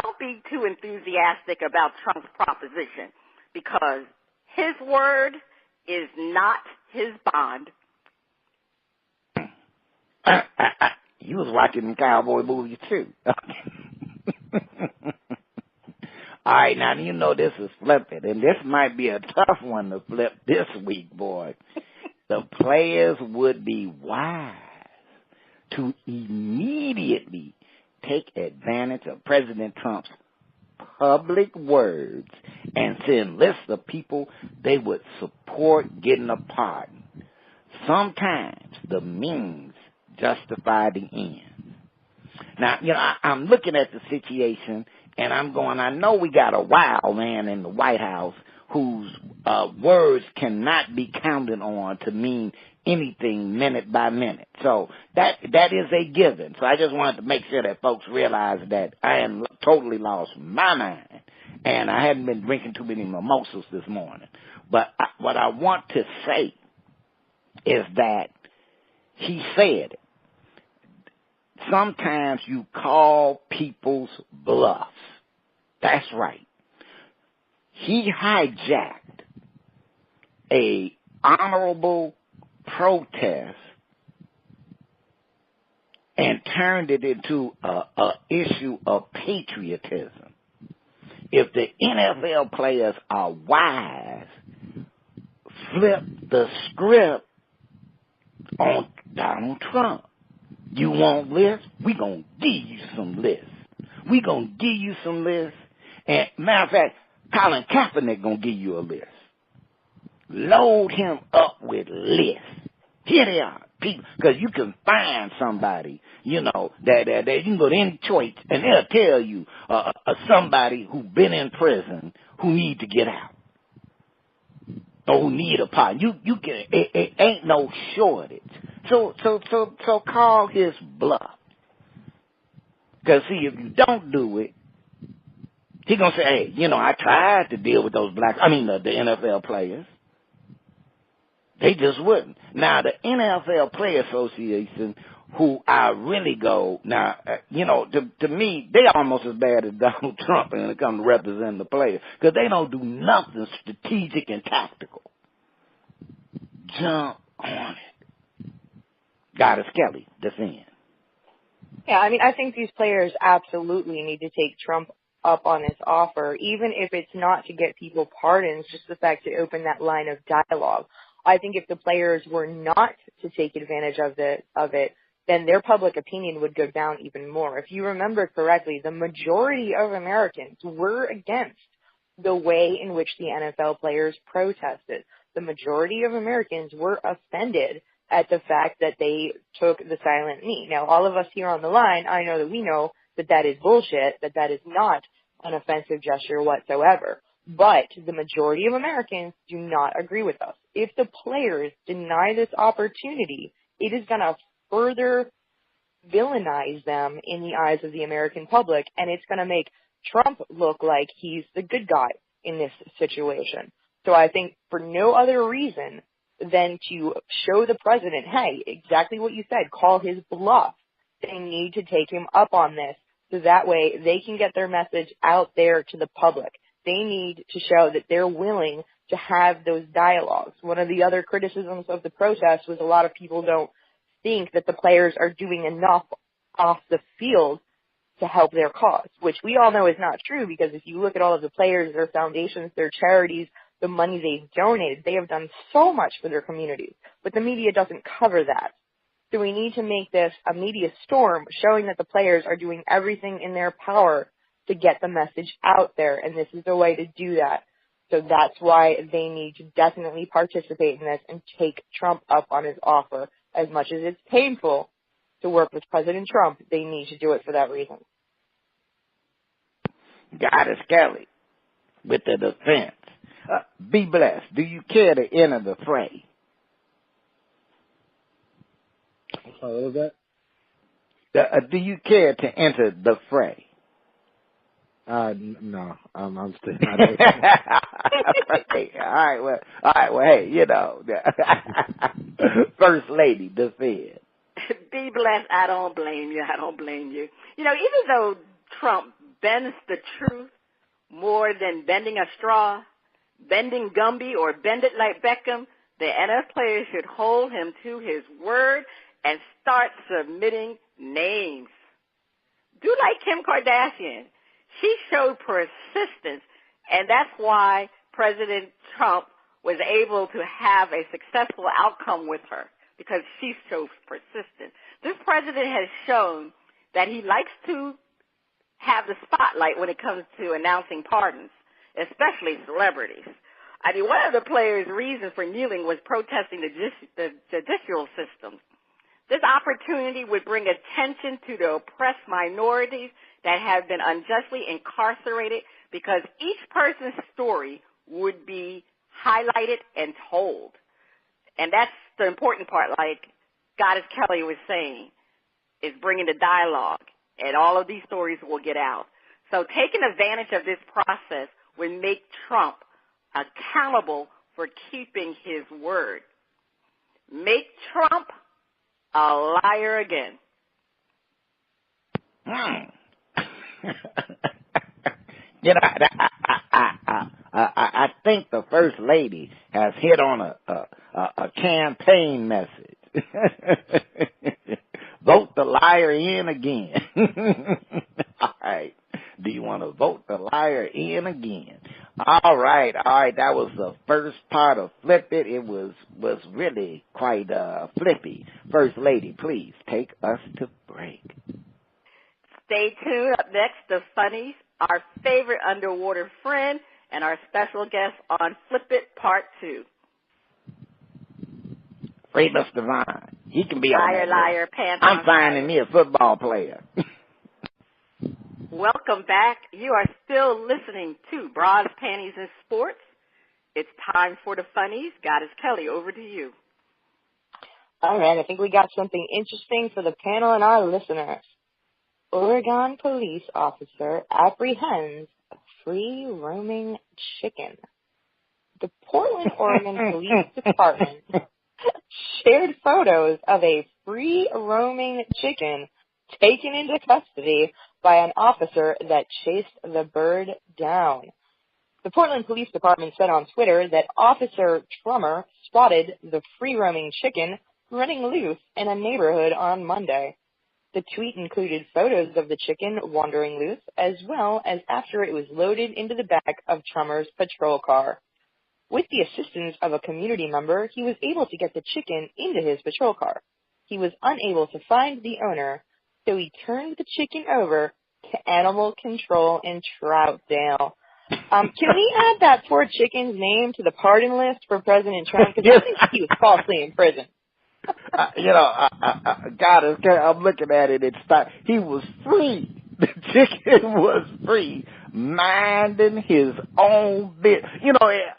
don't be too enthusiastic about Trump's proposition, because his word is not his bond. You was watching the cowboy movies too. All right, now you know this is flipping, and this might be a tough one to flip this week, boy. The players would be wise to immediately take advantage of President Trump's public words and send lists of people they would support getting a pardon. Sometimes the means justify the ends. Now, you know, I'm looking at the situation, and I'm going, I know we got a wild man in the White House whose words cannot be counted on to mean anything minute by minute. So that is a given. So I just wanted to make sure that folks realize that I am totally lost my mind, and I hadn't been drinking too many mimosas this morning. But what I want to say is that he said it. Sometimes you call people's bluffs. That's right. He hijacked a honorable protest and turned it into a issue of patriotism. If the NFL players are wise, flip the script on Donald Trump. You want lists? We gonna give you some lists. We gonna give you some lists. And matter of fact, Colin Kaepernick gonna give you a list. Load him up with lists. Here they are, people, because you can find somebody, you know, that you can go to any church and they'll tell you somebody who been in prison who need to get out or who need a pardon. You can. It ain't no shortage. So call his bluff. Because see, if you don't do it, he gonna say, hey, you know, I tried to deal with those the NFL players. They just wouldn't. Now, the NFL Player Association, who I really go, now, you know, to me, they almost as bad as Donald Trump when it comes to representing the players, because they don't do nothing strategic and tactical. Jump on it. Goddess Kelli, defend. Yeah, I mean, I think these players absolutely need to take Trump up on this offer, even if it's not to get people pardons, just the fact to open that line of dialogue. I think if the players were not to take advantage of it, then their public opinion would go down even more. If you remember correctly, the majority of Americans were against the way in which the NFL players protested. The majority of Americans were offended at the fact that they took the silent knee. Now, all of us here on the line, I know that we know that that is bullshit, that is not an offensive gesture whatsoever. But the majority of Americans do not agree with us. If the players deny this opportunity, it is going to further villainize them in the eyes of the American public, and it's going to make Trump look like he's the good guy in this situation. So I think for no other reason than to show the president, hey, exactly what you said, call his bluff. They need to take him up on this so that way they can get their message out there to the public. They need to show that they're willing to have those dialogues. One of the other criticisms of the protest was a lot of people don't think that the players are doing enough off the field to help their cause, which we all know is not true, because if you look at all of the players, their foundations, their charities, the money they've donated, they have done so much for their communities, but the media doesn't cover that. So we need to make this a media storm showing that the players are doing everything in their power to get the message out there, and this is the way to do that. So that's why they need to definitely participate in this and take Trump up on his offer. As much as it's painful to work with President Trump, they need to do it for that reason. Goddess Kelli with the defense. Be blessed. Do you care to enter the fray? What was that? Do you care to enter the fray? No, I'm still. Okay. All right. Well, hey, you know, First Lady, defend. Be blessed. I don't blame you. You know, even though Trump bends the truth more than bending a straw, bending Gumby or bend it like Beckham, the NFL players should hold him to his word and start submitting names. Do like Kim Kardashian. She showed persistence, and that's why President Trump was able to have a successful outcome with her, because she shows persistence. This president has shown that he likes to have the spotlight when it comes to announcing pardons, especially celebrities. I mean, one of the players' reasons for kneeling was protesting the judicial system. This opportunity would bring attention to the oppressed minorities that have been unjustly incarcerated, because each person's story would be highlighted and told. And that's the important part, like Goddess Kelli was saying, is bringing the dialogue, and all of these stories will get out. So taking advantage of this process would make Trump accountable for keeping his word. Make Trump a liar again. You know, I think the First Lady has hit on a campaign message. Vote the liar in again. All right. Do you want to vote the liar in again? All right. That was the first part of Flip It. It was really quite flippy. First Lady, please take us to break. Stay tuned. Up next, the Funnies, our favorite underwater friend, and our special guest on Flip It Part 2. Free Mr. Vine. He can be on that Liar, list. pants I'm on finding fire. me a football player. Welcome back. You are still listening to Bras, Panties, and Sports. It's time for the Funnies. Goddess Kelli, over to you. All right, I think we got something interesting for the panel and our listeners. Oregon police officer apprehends a free roaming chicken. The Portland, Oregon Police Department shared photos of a free roaming chicken taken into custody by an officer that chased the bird down. The Portland Police Department said on Twitter that Officer Trummer spotted the free roaming chicken running loose in a neighborhood on Monday. The tweet included photos of the chicken wandering loose, as well as after it was loaded into the back of Trummer's patrol car. With the assistance of a community member, he was able to get the chicken into his patrol car. He was unable to find the owner, so he turned the chicken over to animal control in Troutdale. Can we add that poor chicken's name to the pardon list for President Trump? Because I think he was falsely in prison. God, I'm looking at it. He was free. The chicken was free, minding his own business.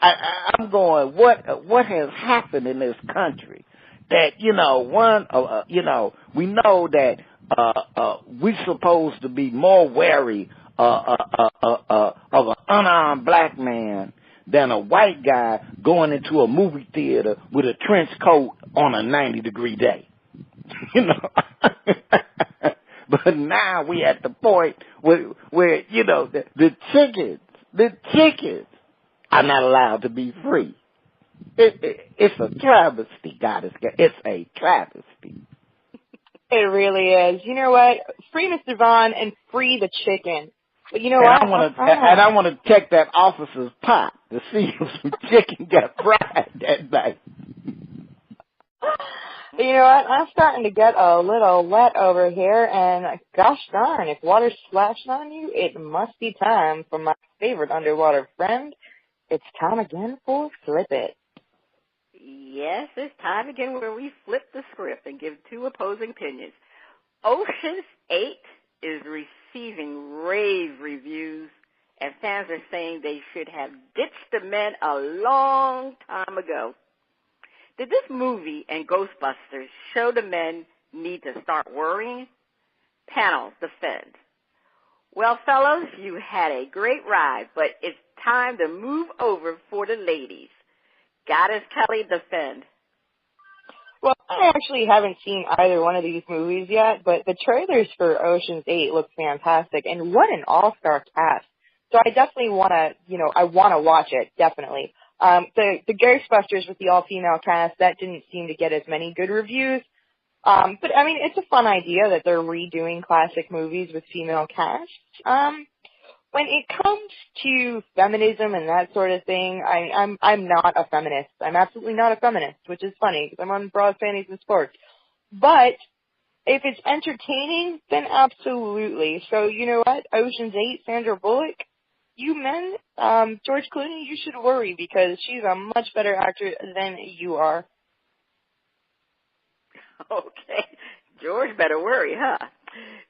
I'm going, what has happened in this country? That, we know that we're supposed to be more wary of an unarmed black man than a white guy going into a movie theater with a trench coat on a 90-degree day. But now we at the point where the chickens are not allowed to be free. It's a travesty, Goddess. It's a travesty. It really is. You know what? Free Mr. Vaughn and free the chicken. But you know what? I want to check that officer's pot to see if some chicken got fried that night. You know what? I'm starting to get a little wet over here, and gosh darn, if water's splashing on you, it must be time for my favorite underwater friend. It's time again for Flip It. Yes, it's time again where we flip the script and give two opposing opinions. Ocean's 8 is receiving rave reviews, and fans are saying they should have ditched the men a long time ago. Did this movie and Ghostbusters show the men need to start worrying? Panel, defend. Well, fellows, you had a great ride, but it's time to move over for the ladies. Goddess Kelli, defend. Well, I actually haven't seen either one of these movies yet, but the trailers for Ocean's 8 look fantastic, and what an all-star cast. So I definitely want to, I want to watch it, definitely. The Ghostbusters with the all-female cast, that didn't seem to get as many good reviews. But, I mean, it's a fun idea that they're redoing classic movies with female casts. When it comes to feminism and that sort of thing, I'm not a feminist. I'm absolutely not a feminist, which is funny because I'm on Bras, Panties, and Sports. But if it's entertaining, then absolutely. So, you know what? Ocean's 8, Sandra Bullock, you men, George Clooney, you should worry because she's a much better actor than you are. Okay. George better worry, huh?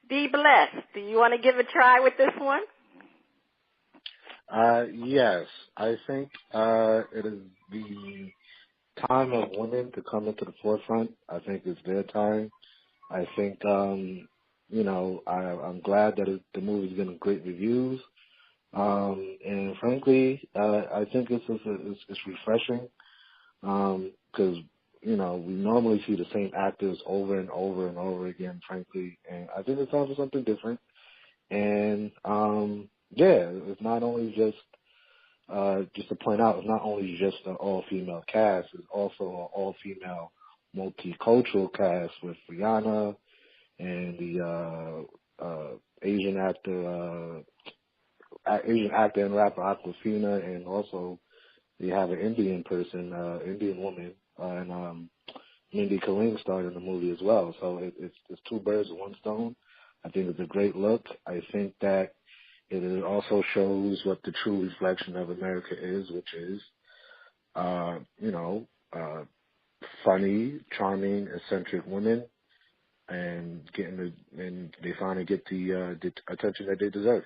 Be blessed. Do you want to give a try with this one? Yes. I think it is the time of women to come into the forefront. I think it's their time. I think, I'm glad that the movie's getting great reviews. And frankly, I think it's refreshing, because, we normally see the same actors over and over and over again, frankly, and I think it's time for something different. And, it's not only just to point out, it's not only just an all-female cast, it's also an all-female multicultural cast with Rihanna and the, Asian actor and rapper Aquafina, and also they have an Indian woman, and Mindy Kaling starred in the movie as well. So it's two birds with one stone. I think it's a great look. I think that it also shows what the true reflection of America is, which is, funny, charming, eccentric women, and they finally get the attention that they deserve.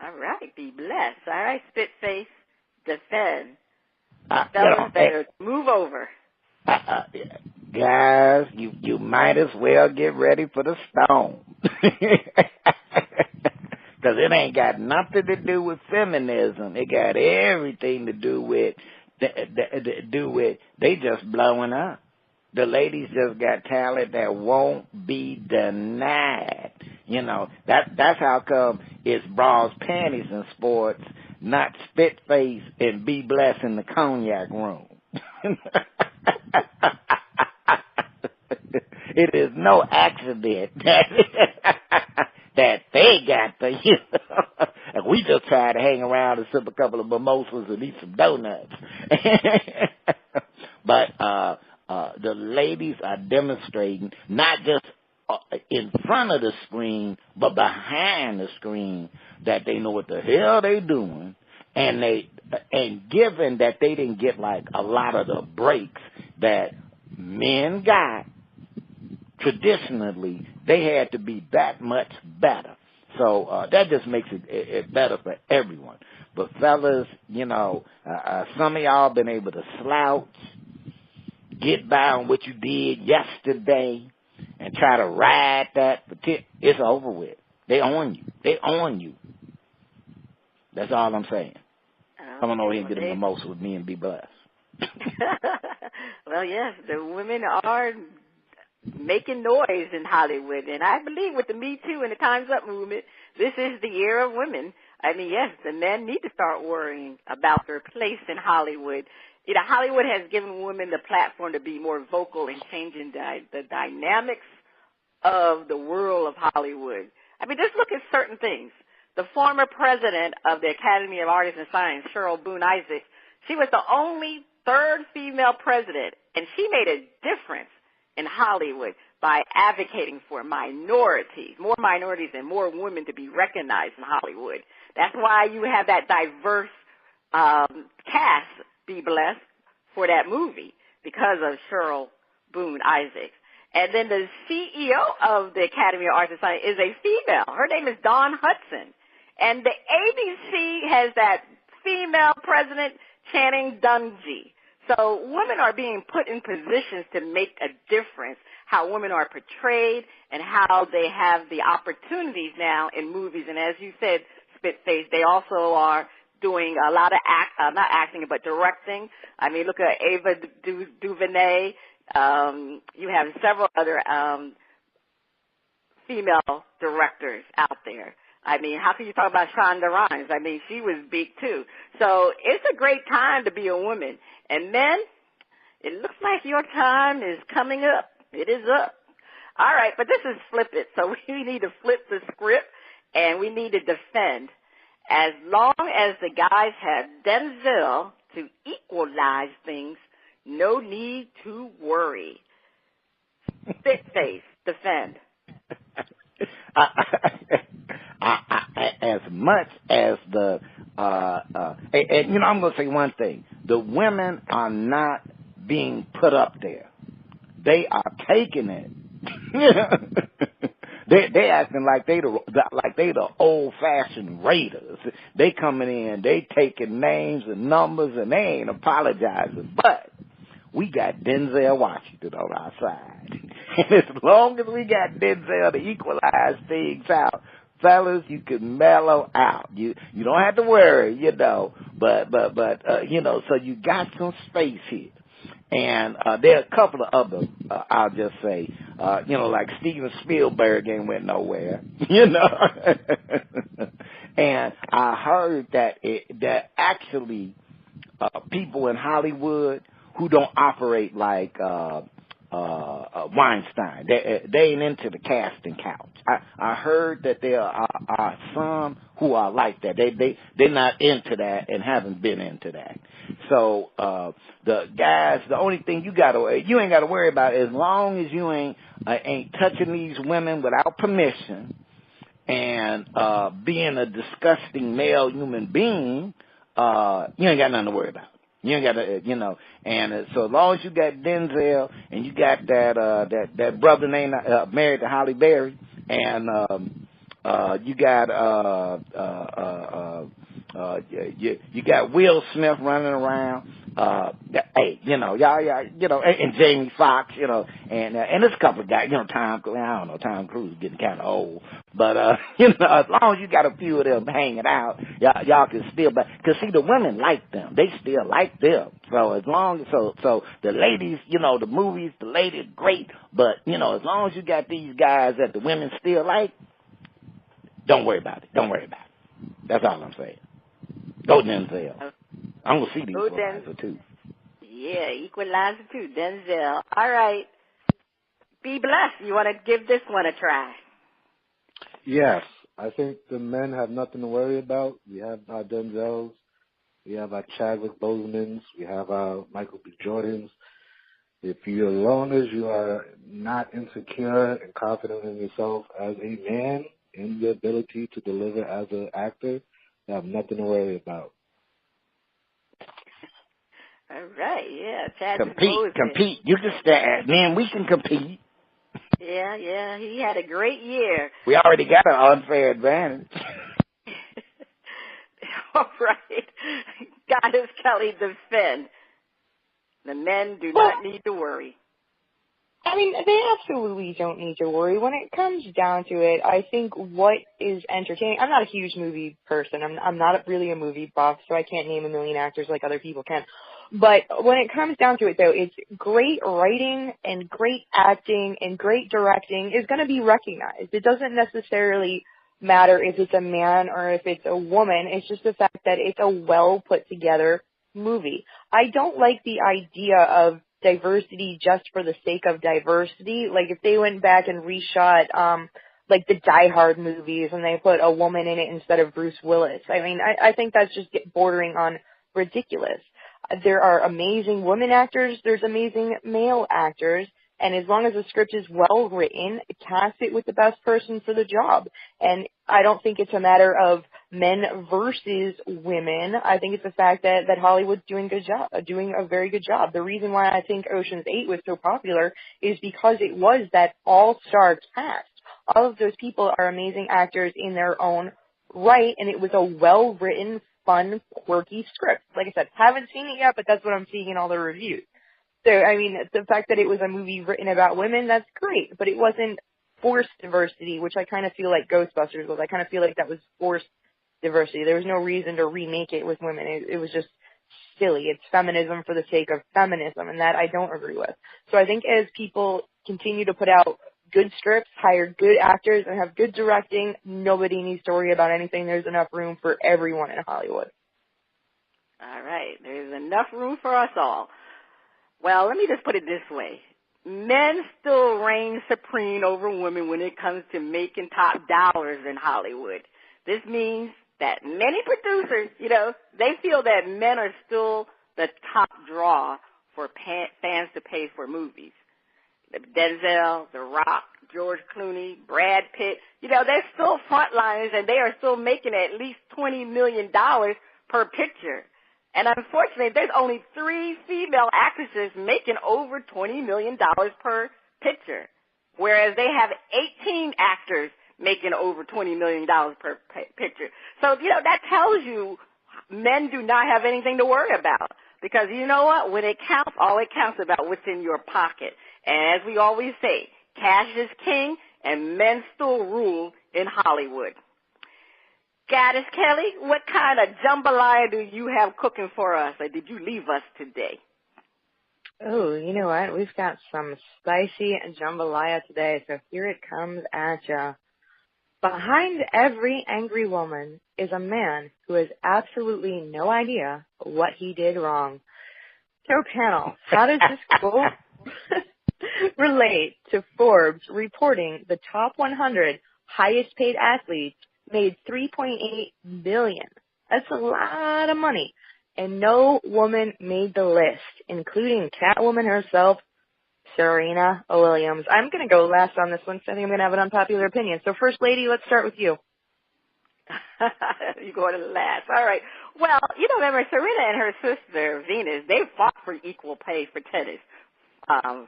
All right, be blessed. All right, Spitface, defend. Fellas, better move over. Guys, you might as well get ready for the storm. Because it ain't got nothing to do with feminism. It got everything to do with they just blowing up. The ladies just got talent that won't be denied. That's how come it's Bras, Panties, and Sports, not Spitface and Be Blessed in the cognac room. It is no accident that they got the, and we just try to hang around and sip a couple of mimosas and eat some donuts. But the ladies are demonstrating not just in front of the screen, but behind the screen, that they know what the hell they doing, and given that they didn't get like a lot of the breaks that men got, traditionally they had to be that much better. So that just makes it better for everyone. But fellas, some of y'all been able to slouch, get by on what you did yesterday, and try to ride that. It's over with. They own you. They own you. That's all I'm saying. Come on over here and get a mimosa with me and be blessed. Well, yes, the women are making noise in Hollywood. And I believe with the Me Too and the Time's Up movement, this is the year of women. I mean, yes, the men need to start worrying about their place in Hollywood. Hollywood has given women the platform to be more vocal in changing the dynamics of the world of Hollywood. I mean, just look at certain things. The former president of the Academy of Arts and Science, Cheryl Boone Isaacs, she was the only third female president, and she made a difference in Hollywood by advocating for minorities, more minorities and more women to be recognized in Hollywood. That's why you have that diverse cast, be blessed, for that movie, because of Cheryl Boone Isaacs. And then the CEO of the Academy of Arts and Science is a female. Her name is Dawn Hudson. And the ABC has that female president, Channing Dungey. So women are being put in positions to make a difference, how women are portrayed and how they have the opportunities now in movies. And as you said, Spitface, they also are doing a lot of not acting, but directing. I mean, look at Ava DuVernay. You have several other female directors out there. I mean, how can you talk about Shonda Rhimes? I mean, she was big too. So it's a great time to be a woman. And men, it looks like your time is coming up. It is up. All right, but this is Flip It. So we need to flip the script, and we need to defend. As long as the guys have Denzel to equalize things, no need to worry. Spitface, defend. As much as and I'm going to say one thing. The women are not being put up there. They are taking it. They acting like they the old-fashioned Raiders. They coming in, they taking names and numbers, and they ain't apologizing. But we got Denzel Washington on our side. And as long as we got Denzel to equalize things out, fellas, you can mellow out. You don't have to worry, but so you got some space here. And there are a couple of other, I'll just say, like Steven Spielberg ain't went nowhere, And I heard that actually people in Hollywood who don't operate like Weinstein, they ain't into the casting couch. I heard that there are some who are like that. They're not into that and haven't been into that. So the guys, the only thing you ain't gotta worry about, as long as you ain't touching these women without permission and being a disgusting male human being, you ain't got nothing to worry about. You ain't got to, and so as long as you got Denzel and you got that brother named married to Halle Berry, and you got you got Will Smith running around, hey, y'all, and Jamie Foxx, and there's a couple of guys, Tom Cruise is getting kind of old, but as long as you got a few of them hanging out, y'all can still, because see, the women like them, they still like them, so as long as, so the ladies, the movies, the ladies, great, but, as long as you got these guys that the women still like, don't worry about it. That's all I'm saying. Go Denzel. I'm going to see the equalizer, too. Yeah, equalizer, too. Denzel. All right. Be blessed. You want to give this one a try? Yes. I think the men have nothing to worry about. We have our Denzels. We have our Chadwick Bosemans. We have our Michael B. Jordans. If you're loners, you are not insecure and confident in yourself as a man in your ability to deliver as an actor, you have nothing to worry about. All right, yeah. Chadwick Boseman. Compete. You can stand. Man, we can compete. Yeah. He had a great year. We already got an unfair advantage. All right. Goddess Kelli, defend. The men do not need to worry. I mean, they absolutely don't need to worry. When it comes down to it, I think what is entertaining, I'm not a huge movie person. I'm not really a movie buff, so I can't name a million actors like other people can. But when it comes down to it, though, it's great writing and great acting and great directing is going to be recognized. It doesn't necessarily matter if it's a man or if it's a woman. It's just the fact that it's a well put together movie. I don't like the idea of diversity just for the sake of diversity. Like if they went back and reshot like the Die Hard movies and they put a woman in it instead of Bruce Willis. I mean, I think that's just bordering on ridiculous. There are amazing women actors, there's amazing male actors, and as long as the script is well written, cast it with the best person for the job. And I don't think it's a matter of men versus women. I think it's the fact that Hollywood's doing a very good job. The reason why I think Ocean's 8 was so popular is because it was that all-star cast. All of those people are amazing actors in their own right, and it was a well-written, fun, quirky script. Like I said, haven't seen it yet, but that's what I'm seeing in all the reviews. So, I mean, the fact that it was a movie written about women, that's great, but it wasn't forced diversity, which I kind of feel like Ghostbusters was. I kind of feel like that was forced diversity. There was no reason to remake it with women. It was just silly. It's feminism for the sake of feminism, and that I don't agree with. So I think as people continue to put out good scripts, hire good actors, and have good directing, nobody needs to worry about anything. There's enough room for everyone in Hollywood. All right. There's enough room for us all. Well, let me just put it this way. Men still reign supreme over women when it comes to making top dollars in Hollywood. This means that many producers, they feel that men are still the top draw for fans to pay for movies. Denzel, The Rock, George Clooney, Brad Pitt, they're still frontliners and they are still making at least $20 million per picture. And unfortunately, there's only 3 female actresses making over $20 million per picture, whereas they have 18 actors making over $20 million per picture. So, that tells you men do not have anything to worry about. Because you know what? When it counts, all it counts is about what's in your pocket. And as we always say, cash is king, and men still rule in Hollywood. Goddess Kelli, what kind of jambalaya do you have cooking for us, or did you leave us today? Oh, you know what? We've got some spicy jambalaya today, so here it comes at ya. Behind every angry woman is a man who has absolutely no idea what he did wrong. So, panel, how does this quote relate to Forbes reporting the top 100 highest paid athletes made $3.8 billion? That's a lot of money. And no woman made the list, including Catwoman herself, Serena Williams. I'm going to go last on this one, so I think I'm going to have an unpopular opinion. So, First Lady, let's start with you. You go to last. All right. Well, remember, Serena and her sister, Venus, they fought for equal pay for tennis,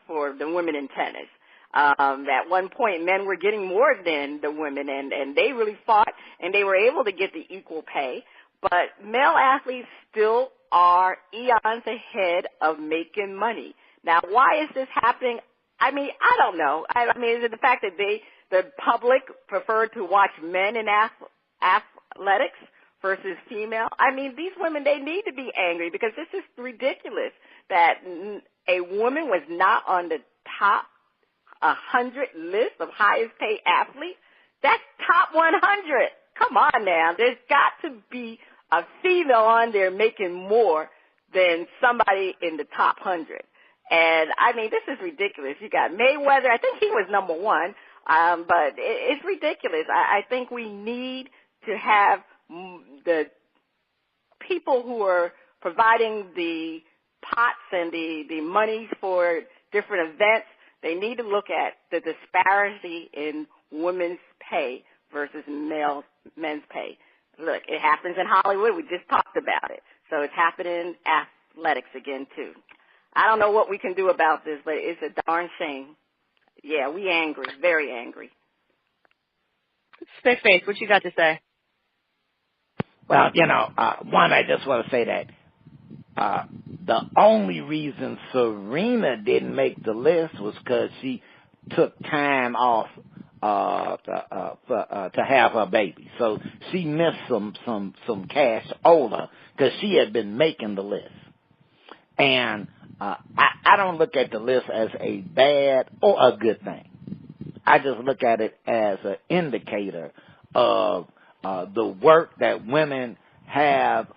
for the women in tennis. At one point, men were getting more than the women, and they really fought, and they were able to get the equal pay. But male athletes still are eons ahead of making money. Now, why is this happening? I mean, I don't know. I mean, is it the fact that the public prefer to watch men in athletics versus female? I mean, these women, they need to be angry because this is ridiculous that a woman was not on the top 100 list of highest paid athletes. That's top 100. Come on now. There's got to be a female on there making more than somebody in the top 100. And, I mean, this is ridiculous. You got Mayweather. I think he was number one, but it's ridiculous. I think we need to have the people who are providing the pots and the monies for different events. They need to look at the disparity in women's pay versus men's pay. Look, it happens in Hollywood. We just talked about it. So it's happening in athletics again, too. I don't know what we can do about this, but it's a darn shame. Yeah, we angry, very angry. Stick face, what you got to say? Well, one, I just want to say that the only reason Serena didn't make the list was because she took time off to have her baby. So she missed some cash older because she had been making the list. And I don't look at the list as a bad or a good thing. I just look at it as an indicator of the work that women have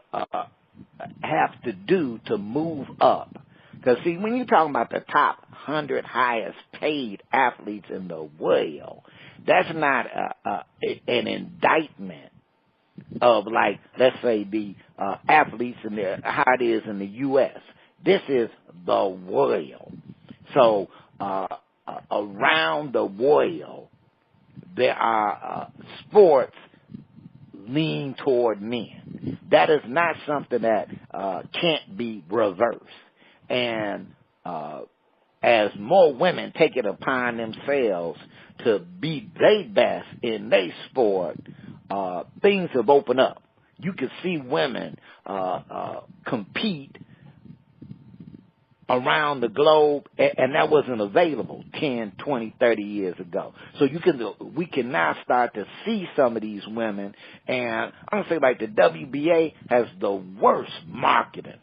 to do to move up. Because, see, when you're talking about the top 100 highest paid athletes in the world, that's not an indictment of, like, let's say the athletes and how it is in the U.S. This is the world. So around the world, there are sports lean toward men. That is not something that can't be reversed. And as more women take it upon themselves to be their best in their sport, things have opened up. You can see women compete around the globe, and that wasn't available 10, 20, 30 years ago. So we can now start to see some of these women, and I'm going to say like the WBA has the worst marketing.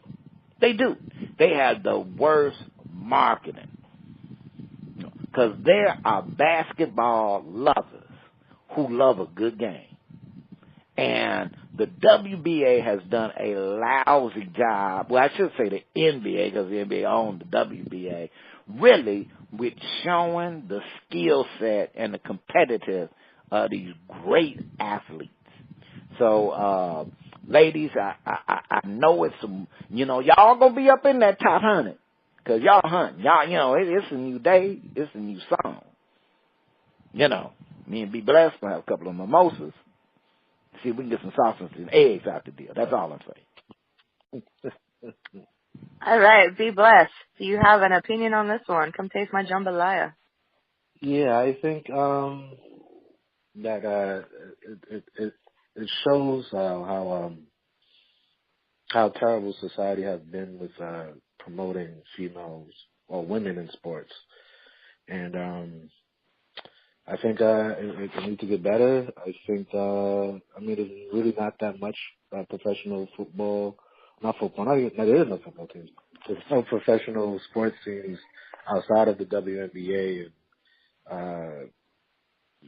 They do. They have the worst marketing because there are basketball lovers who love a good game. And the WBA has done a lousy job, well, I should say the NBA, because the NBA owned the WBA, really with showing the skill set and the competitive of these great athletes. So, ladies, I know it's some, y'all gonna be up in that top 100, because y'all hunting. Y'all, it's a new day, it's a new song. Me and Be Blessed gonna have a couple of mimosas. See if we can get some sausage and eggs out the deal. That's all I'm saying. All right, Be Blessed. Do you have an opinion on this one? Come taste my jambalaya. Yeah, I think that it shows how terrible society has been with promoting females or women in sports, and I think it needs to get better. I think there's really not that much professional football, there is no football teams. There's no professional sports teams outside of the WNBA, and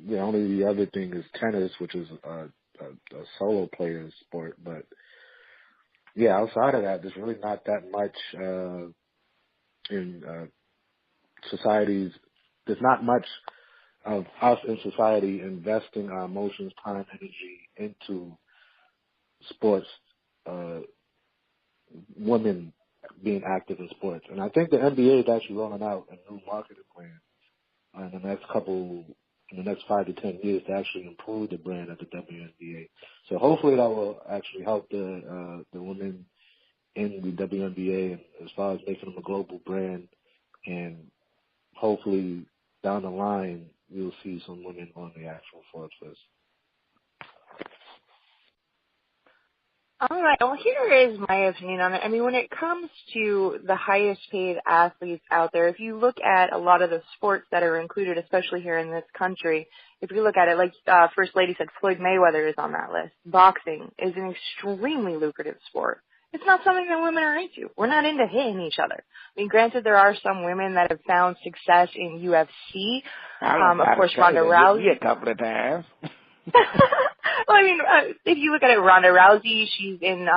the only other thing is tennis, which is a solo player sport. But yeah, outside of that, there's really not that much in societies. There's not much of us in society investing our emotions, time, energy into sports, women being active in sports. And I think the NBA is actually rolling out a new marketing plan in the next 5 to 10 years to actually improve the brand of the WNBA. So hopefully that will actually help the women in the WNBA as far as making them a global brand, and hopefully down the line we'll see some women on the actual Forbes list. All right. Well, here is my opinion on it. I mean, when it comes to the highest paid athletes out there, if you look at a lot of the sports that are included, especially here in this country, if you look at it, like First Lady said, Floyd Mayweather is on that list. Boxing is an extremely lucrative sport. It's not something that women are into. We're not into hitting each other. I mean, granted, there are some women that have found success in UFC. Of course, Ronda Rousey. A couple of times. Well, I mean, if you look at it, Ronda Rousey, she's in,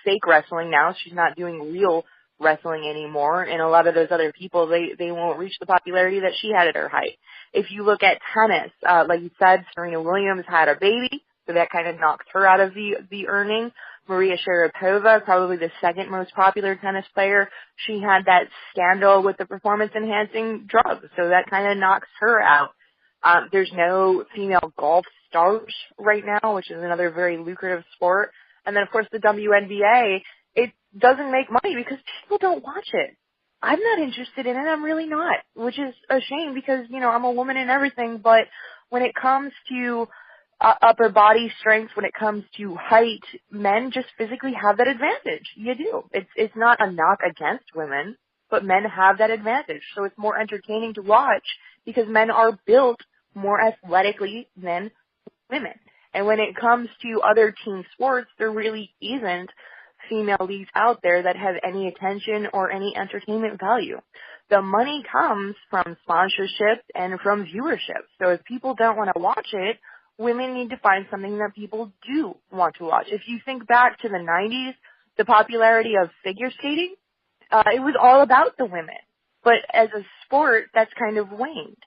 fake wrestling now. She's not doing real wrestling anymore, and a lot of those other people, they won't reach the popularity that she had at her height. If you look at tennis, like you said, Serena Williams had a baby, so that kind of knocked her out of the earning. Maria Sharapova, probably the second most popular tennis player, she had that scandal with the performance-enhancing drugs, so that kind of knocks her out. There's no female golf stars right now, which is another very lucrative sport. And then, of course, the WNBA, it doesn't make money because people don't watch it. I'm not interested in it. I'm really not, which is a shame because, you know, I'm a woman and everything, but when it comes to upper body strength, when it comes to height, men just physically have that advantage. You do. It's not a knock against women, but men have that advantage. So it's more entertaining to watch because men are built more athletically than women. And when it comes to other team sports, there really isn't female leagues out there that have any attention or any entertainment value. The money comes from sponsorship and from viewership. So if people don't want to watch it, women need to find something that people do want to watch. If you think back to the 90s, the popularity of figure skating, it was all about the women. But as a sport, that's kind of waned.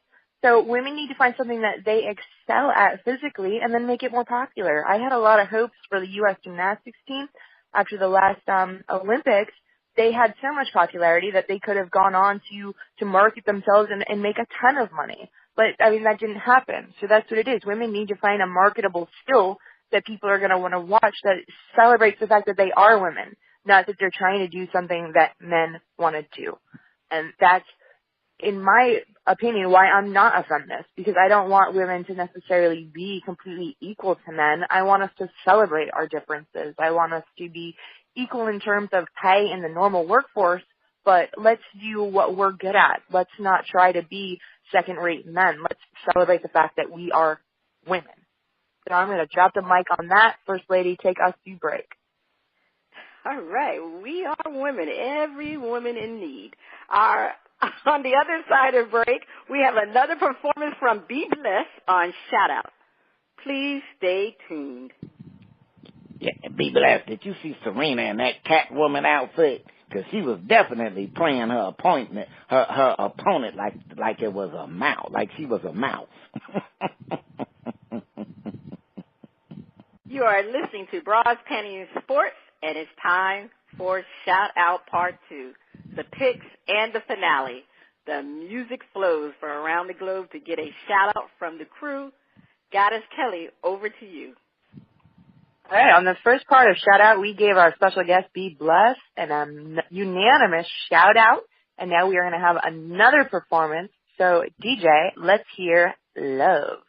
So women need to find something that they excel at physically and then make it more popular. I had a lot of hopes for the U.S. gymnastics team after the last Olympics. They had so much popularity that they could have gone on to market themselves and make a ton of money. But, I mean, that didn't happen. So that's what it is. Women need to find a marketable skill that people are going to want to watch that celebrates the fact that they are women, not that they're trying to do something that men want to do. And that's, in my opinion, why I'm not a feminist, because I don't want women to necessarily be completely equal to men. I want us to celebrate our differences. I want us to be equal in terms of pay in the normal workforce, but let's do what we're good at. Let's not try to be second-rate men. Let's celebrate the fact that we are women. So I'm going to drop the mic on that. First Lady, take us to break. All right. We are women, every woman in need. On the other side of break, we have another performance from Be Blessed on Shout Out. Please stay tuned. Yeah, Be Blessed. Did you see Serena in that Catwoman outfit? Because she was definitely playing her opponent like it was a mouse, like she was a mouse. You are listening to Bras, Panties, and Sports, and it's time for Shout Out Part 2. The picks and the finale. The music flows from around the globe to get a shout-out from the crew. Goddess Kelli, over to you. All right, on the first part of shout-out, we gave our special guest, Be Blessed, a unanimous shout-out, and now we are going to have another performance. So, DJ, let's hear Love.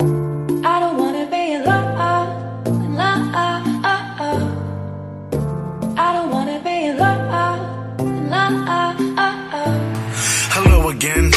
I don't want to be in love. I don't want to be in love. Hello again,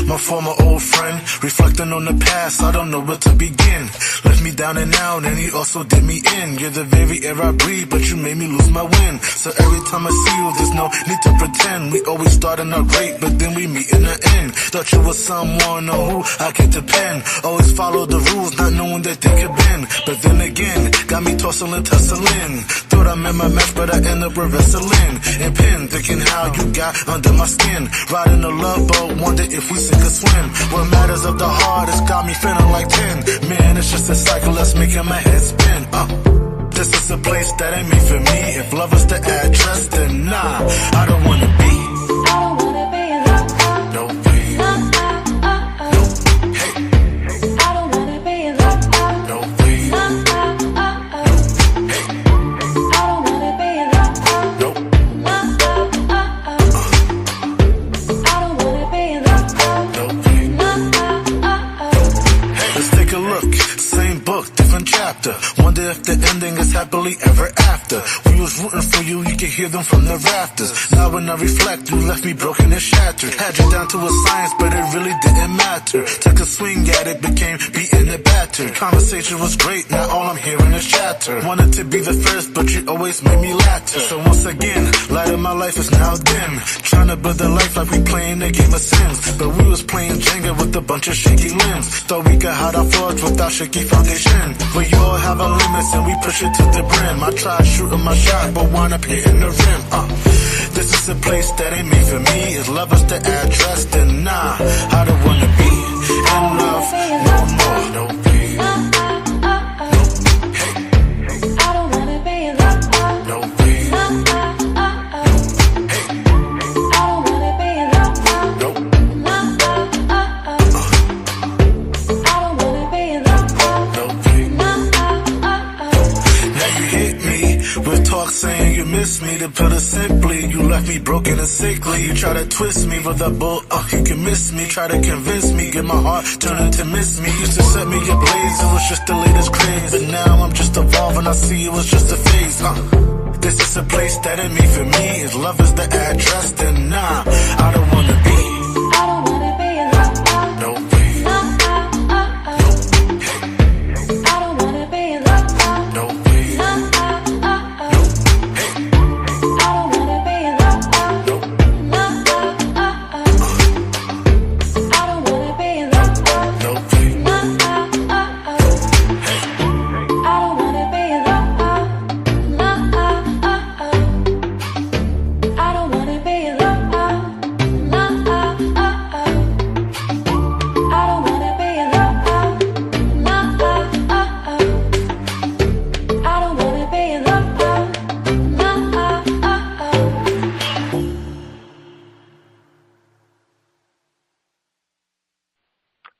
my former old friend, reflecting on the past, I don't know where to begin. Left me down and out, and he also did me in. You're the very air I breathe, but you made me lose my wind. So every time I see you, there's no need to pretend. We always starting out great, but then we meet in the end. Thought you was someone who I could depend. Always follow the rules, not knowing that they could bend. But then again, got me tossing and tussling. Thought I met my match, but I end up with wrestling and pin, thinking how you got under my skin. Riding a love boat, wonder if we sink or swim. What matters of the heart has got me feeling like 10. Man, it's just a cycle that's making my head spin. This is a place that ain't made for me. If love is the address, then nah, I don't wanna be. I don't wanna be in love. No way. No, hey. I don't wanna be in love. No way. No, hey. I don't wanna be in love. Nope. I don't wanna be in love. No way. Let's take a look. Same book, different chapter. Wonder if the ending is happily ever after. We was rooting for you, you could hear them from the rafters. Now when I reflect, you left me broken and shattered. Had you down to a science, but it really didn't matter. Took a swing at it, became beaten and battered. Conversation was great, now all I'm hearing is chatter. Wanted to be the first, but you always made me latter. So once again, light of my life is now dim. Trying to build a life like we playing a game of Sims. But we was playing Jenga with a bunch of shaky limbs. Thought we could hide our flaws without shaky foundation. We all have our limits and we push it to the brim. I tried shooting my shot, number one up here in the rim. This is a place that ain't made for me. Is love is the address? Then nah, I don't wanna be in love no more. No pain. I don't wanna be in love. No pain. I don't wanna be in love. Nope. I don't wanna be in love. No pain. Now you hate me with talk saying you miss me. To put it simply, you left me broken and sickly. You try to twist me with a bull, you can miss me. Try to convince me, get my heart turning to miss me. Used to set me ablaze, it was just the latest craze. But now I'm just evolving, I see it was just a phase. This is a place that ain't made for me. If love is the address, then nah, I don't wanna be. I don't wanna be in love. No way. I don't wanna be in love. No way. I don't wanna be in love. Nope. I don't wanna be in love. No way. I don't wanna be in love. I don't wanna be in love. I don't wanna be in love. I don't wanna be in love.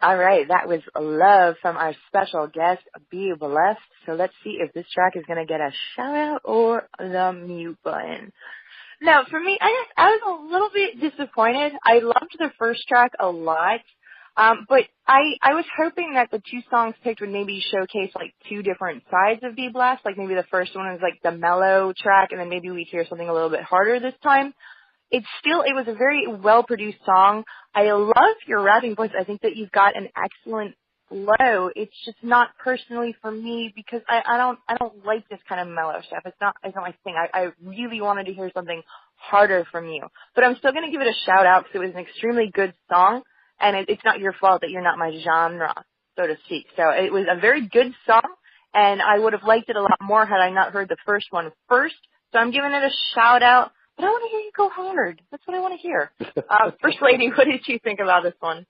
All right, that was Love from our special guest, Be Blessed. So let's see if this track is going to get a shout out or the mute button. Now, for me, I was a little bit disappointed. I loved the first track a lot, but I was hoping that the two songs picked would maybe showcase like two different sides of Be Blessed. Like maybe the first one was like the mellow track, and then maybe we'd hear something a little bit harder this time. It was a very well-produced song. I love your rapping voice. I think that you've got an excellent flow. It's just not personally for me because I don't like this kind of mellow stuff. It's not my thing. I really wanted to hear something harder from you. But I'm still going to give it a shout out because it was an extremely good song, and it's not your fault that you're not my genre, so to speak. So it was a very good song, and I would have liked it a lot more had I not heard the first one first. So I'm giving it a shout out. But I want to hear you go hard. That's what I want to hear. First Lady, what did you think about this one?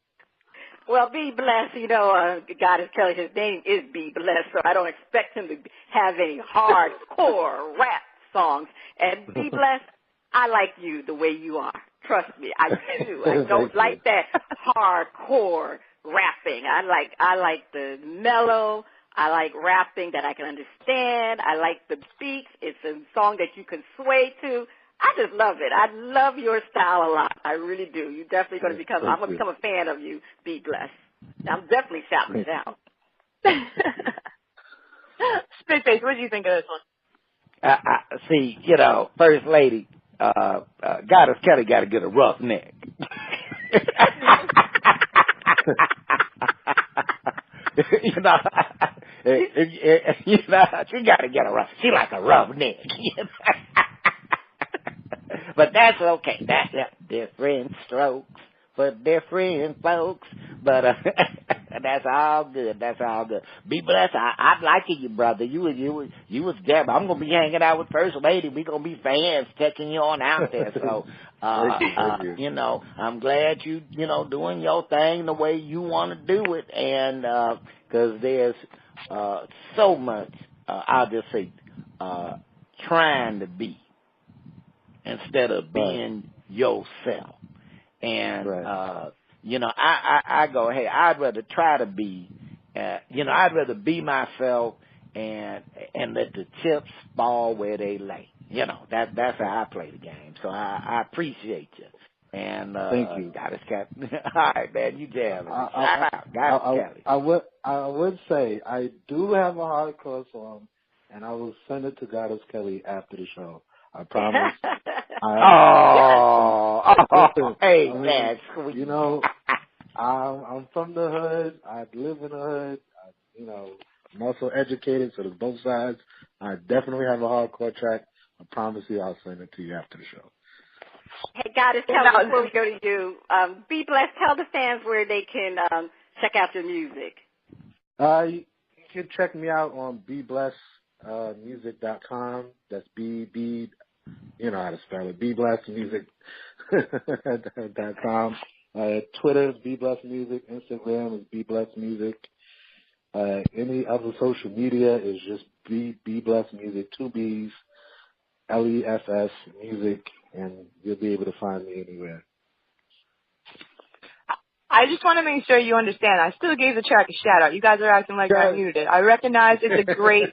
Well, Be Blessed, Goddess Kelli, his name is Be Blessed, so I don't expect him to have any hardcore rap songs. And Be Blessed, I like you the way you are. Trust me, I do. I don't like that hardcore rapping. I like the mellow. I like rapping that I can understand. I like the beats. It's a song that you can sway to. I just love it. I love your style a lot. I really do. You're definitely going to become, I'm going to become a fan of you. Be blessed. I'm definitely shouting it out. Spitface, what do you think of this one? See, First Lady, Goddess Kelli got to get a rough neck. She got to get a rough, she like a rough neck. But that's okay. That's different strokes for different folks. But that's all good. That's all good. Be blessed. I like you, brother. You was there. I'm gonna be hanging out with First Lady. We gonna be fans checking you on out there. So I'm glad you doing your thing the way you want to do it, and because there's so much. I'll just say trying to be, instead of being yourself. And, I go, hey, I'd rather try to be, I'd rather be myself and let the chips fall where they lay. That's how I play the game. So I appreciate you. And, thank you. Goddess Kelli. All right, man, you jamming. Shout out, Goddess Kelli. I would say I do have a hardcore song, and I will send it to Goddess Kelli after the show. I promise. Hey, that's sweet. I'm from the hood. I live in the hood. I'm also educated, so there's both sides. I definitely have a hardcore track. I promise you I'll send it to you after the show. Hey, Goddess Kelli, before we go to you, Be Blessed, tell the fans where they can check out your music. You can check me out on BeBlessMusic.com. That's BeBlessMusic.com. you know how to spell it, bblessmusic.com. Twitter is bblessmusic. Instagram is bblessmusic. Any other social media is just bblessmusic, 2 B's, LESS music, and you'll be able to find me anywhere. I just want to make sure you understand. I still gave the track a shout out. You guys are acting like I muted it. I recognize it's a great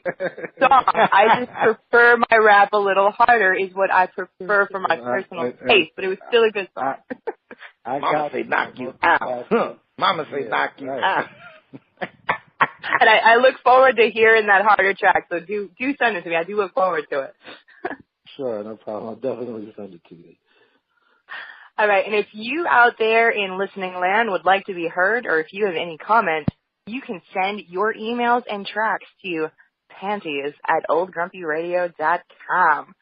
song. I just prefer my rap a little harder is what I prefer for my personal taste, but it was still a good song. Mama say knock you out. Mama say knock you out. And I look forward to hearing that harder track, so do send it to me. I do look forward to it. Sure, no problem. I'll definitely send it to you. All right, and if you out there in listening land would like to be heard, or if you have any comments, you can send your emails and tracks to panties@oldgrumpyradio.com.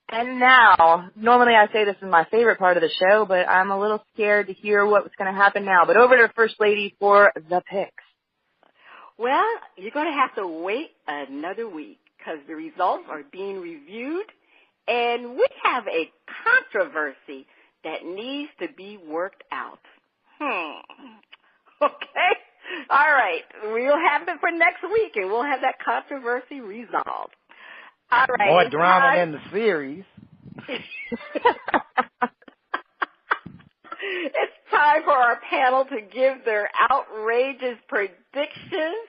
And now, normally I say this is my favorite part of the show, but I'm a little scared to hear what's going to happen now. But over to First Lady for the picks. Well, you're going to have to wait another week because the results are being reviewed, and we have a controversy that needs to be worked out. Okay? All right. We'll have it for next week, and we'll have that controversy resolved. All right. More drama than the series. It's time for our panel to give their outrageous predictions.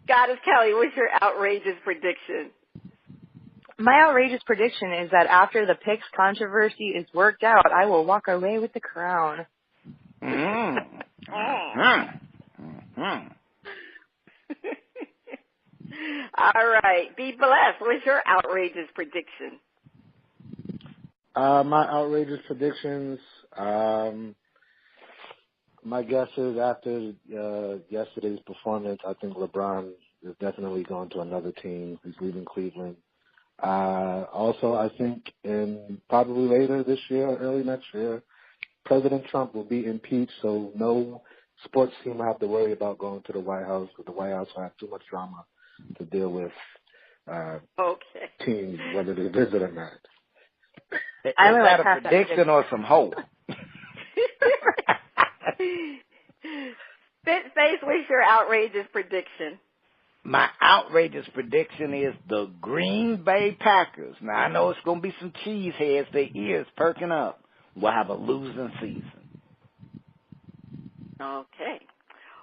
Goddess Kelly, what's your outrageous prediction? My outrageous prediction is that after the picks controversy is worked out, I will walk away with the crown. All right. Be blessed. What's your outrageous prediction? My outrageous predictions, my guess is after yesterday's performance, I think LeBron is definitely going to another team. He's leaving Cleveland. Also, I think probably later this year or early next year, President Trump will be impeached, so no sports team will have to worry about going to the White House, because the White House will have too much drama to deal with teams, whether they visit or not. Is that a prediction or some hope? Spitface, what's your outrageous prediction? My outrageous prediction is the Green Bay Packers. Now, I know it's going to be some cheeseheads, their ears perking up. We'll have a losing season. Okay.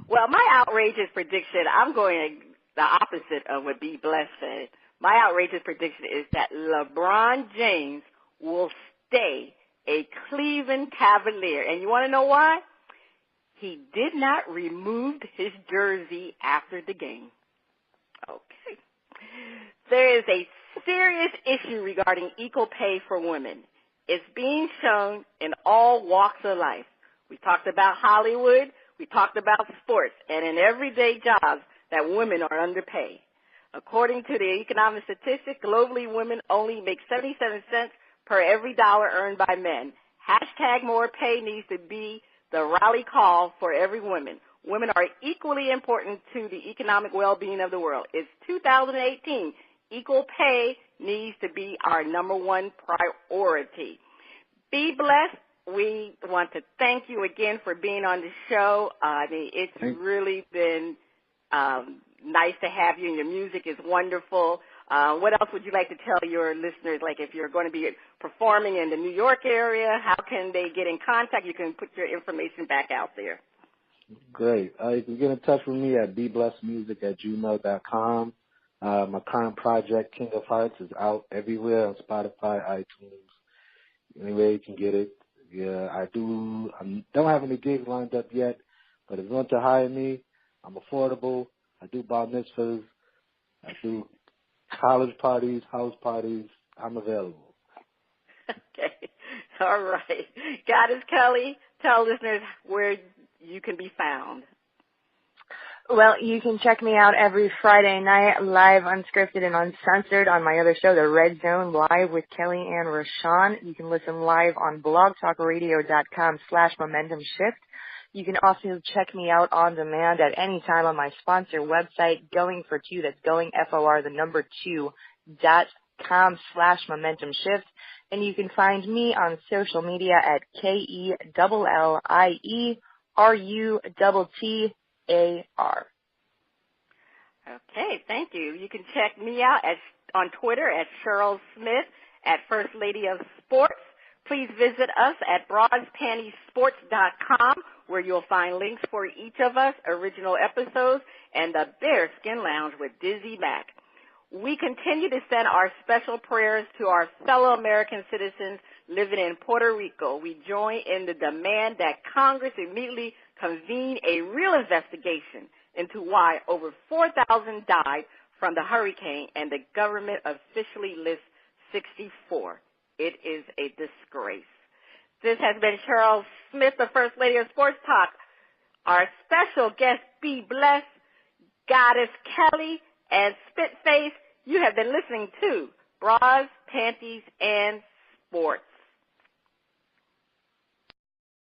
Well, my outrageous prediction, I'm going the opposite of what B. Bless said. My outrageous prediction is that LeBron James will stay a Cleveland Cavalier. And you want to know why? He did not remove his jersey after the game. Okay. There is a serious issue regarding equal pay for women. It's being shown in all walks of life. We talked about Hollywood. We talked about sports. And in everyday jobs that women are underpaid. According to the economic statistics, globally women only make 77 cents per every dollar earned by men. Hashtag more pay needs to be the rally call for every woman. Women are equally important to the economic well-being of the world. It's 2018. Equal pay needs to be our number one priority. Be blessed. We want to thank you again for being on the show. I mean, it's really been nice to have you, and your music is wonderful. What else would you like to tell your listeners, like if you're going to be performing in the New York area, how can they get in contact? You can put your information back out there. Great. You can get in touch with me at bblessmusic@gmail.com. My current project, King of Hearts, is out everywhere on Spotify, iTunes, anywhere you can get it. Yeah, I don't have any gigs lined up yet, but if you want to hire me, I'm affordable. I do bar mitzvahs. I do college parties, house parties. I'm available. Okay. All right. Goddess Kelly, tell listeners where you can be found. Well, you can check me out every Friday night, live, unscripted, and uncensored on my other show, The Red Zone, live with Kelly and Rashawn. You can listen live on blogtalkradio.com/momentumshift. You can also check me out on demand at any time on my sponsor website, Going for Two. That's going, FOR, the number 2.com/momentumshift. And you can find me on social media at KELLIERUTTAR. Okay, thank you. You can check me out on Twitter at Cheryl Smith, at First Lady of Sports. Please visit us at broadspantysports.com, where you'll find links for each of us, original episodes, and the Bearskin Lounge with Dizzy Mack. We continue to send our special prayers to our fellow American citizens living in Puerto Rico. We join in the demand that Congress immediately convene a real investigation into why over 4,000 died from the hurricane and the government officially lists 64. It is a disgrace. This has been Cheryl Smith, the First Lady of Sports Talk. Our special guest, Be Blessed, Goddess Kelli, and Spitface. You have been listening to Bras, Panties, and Sports.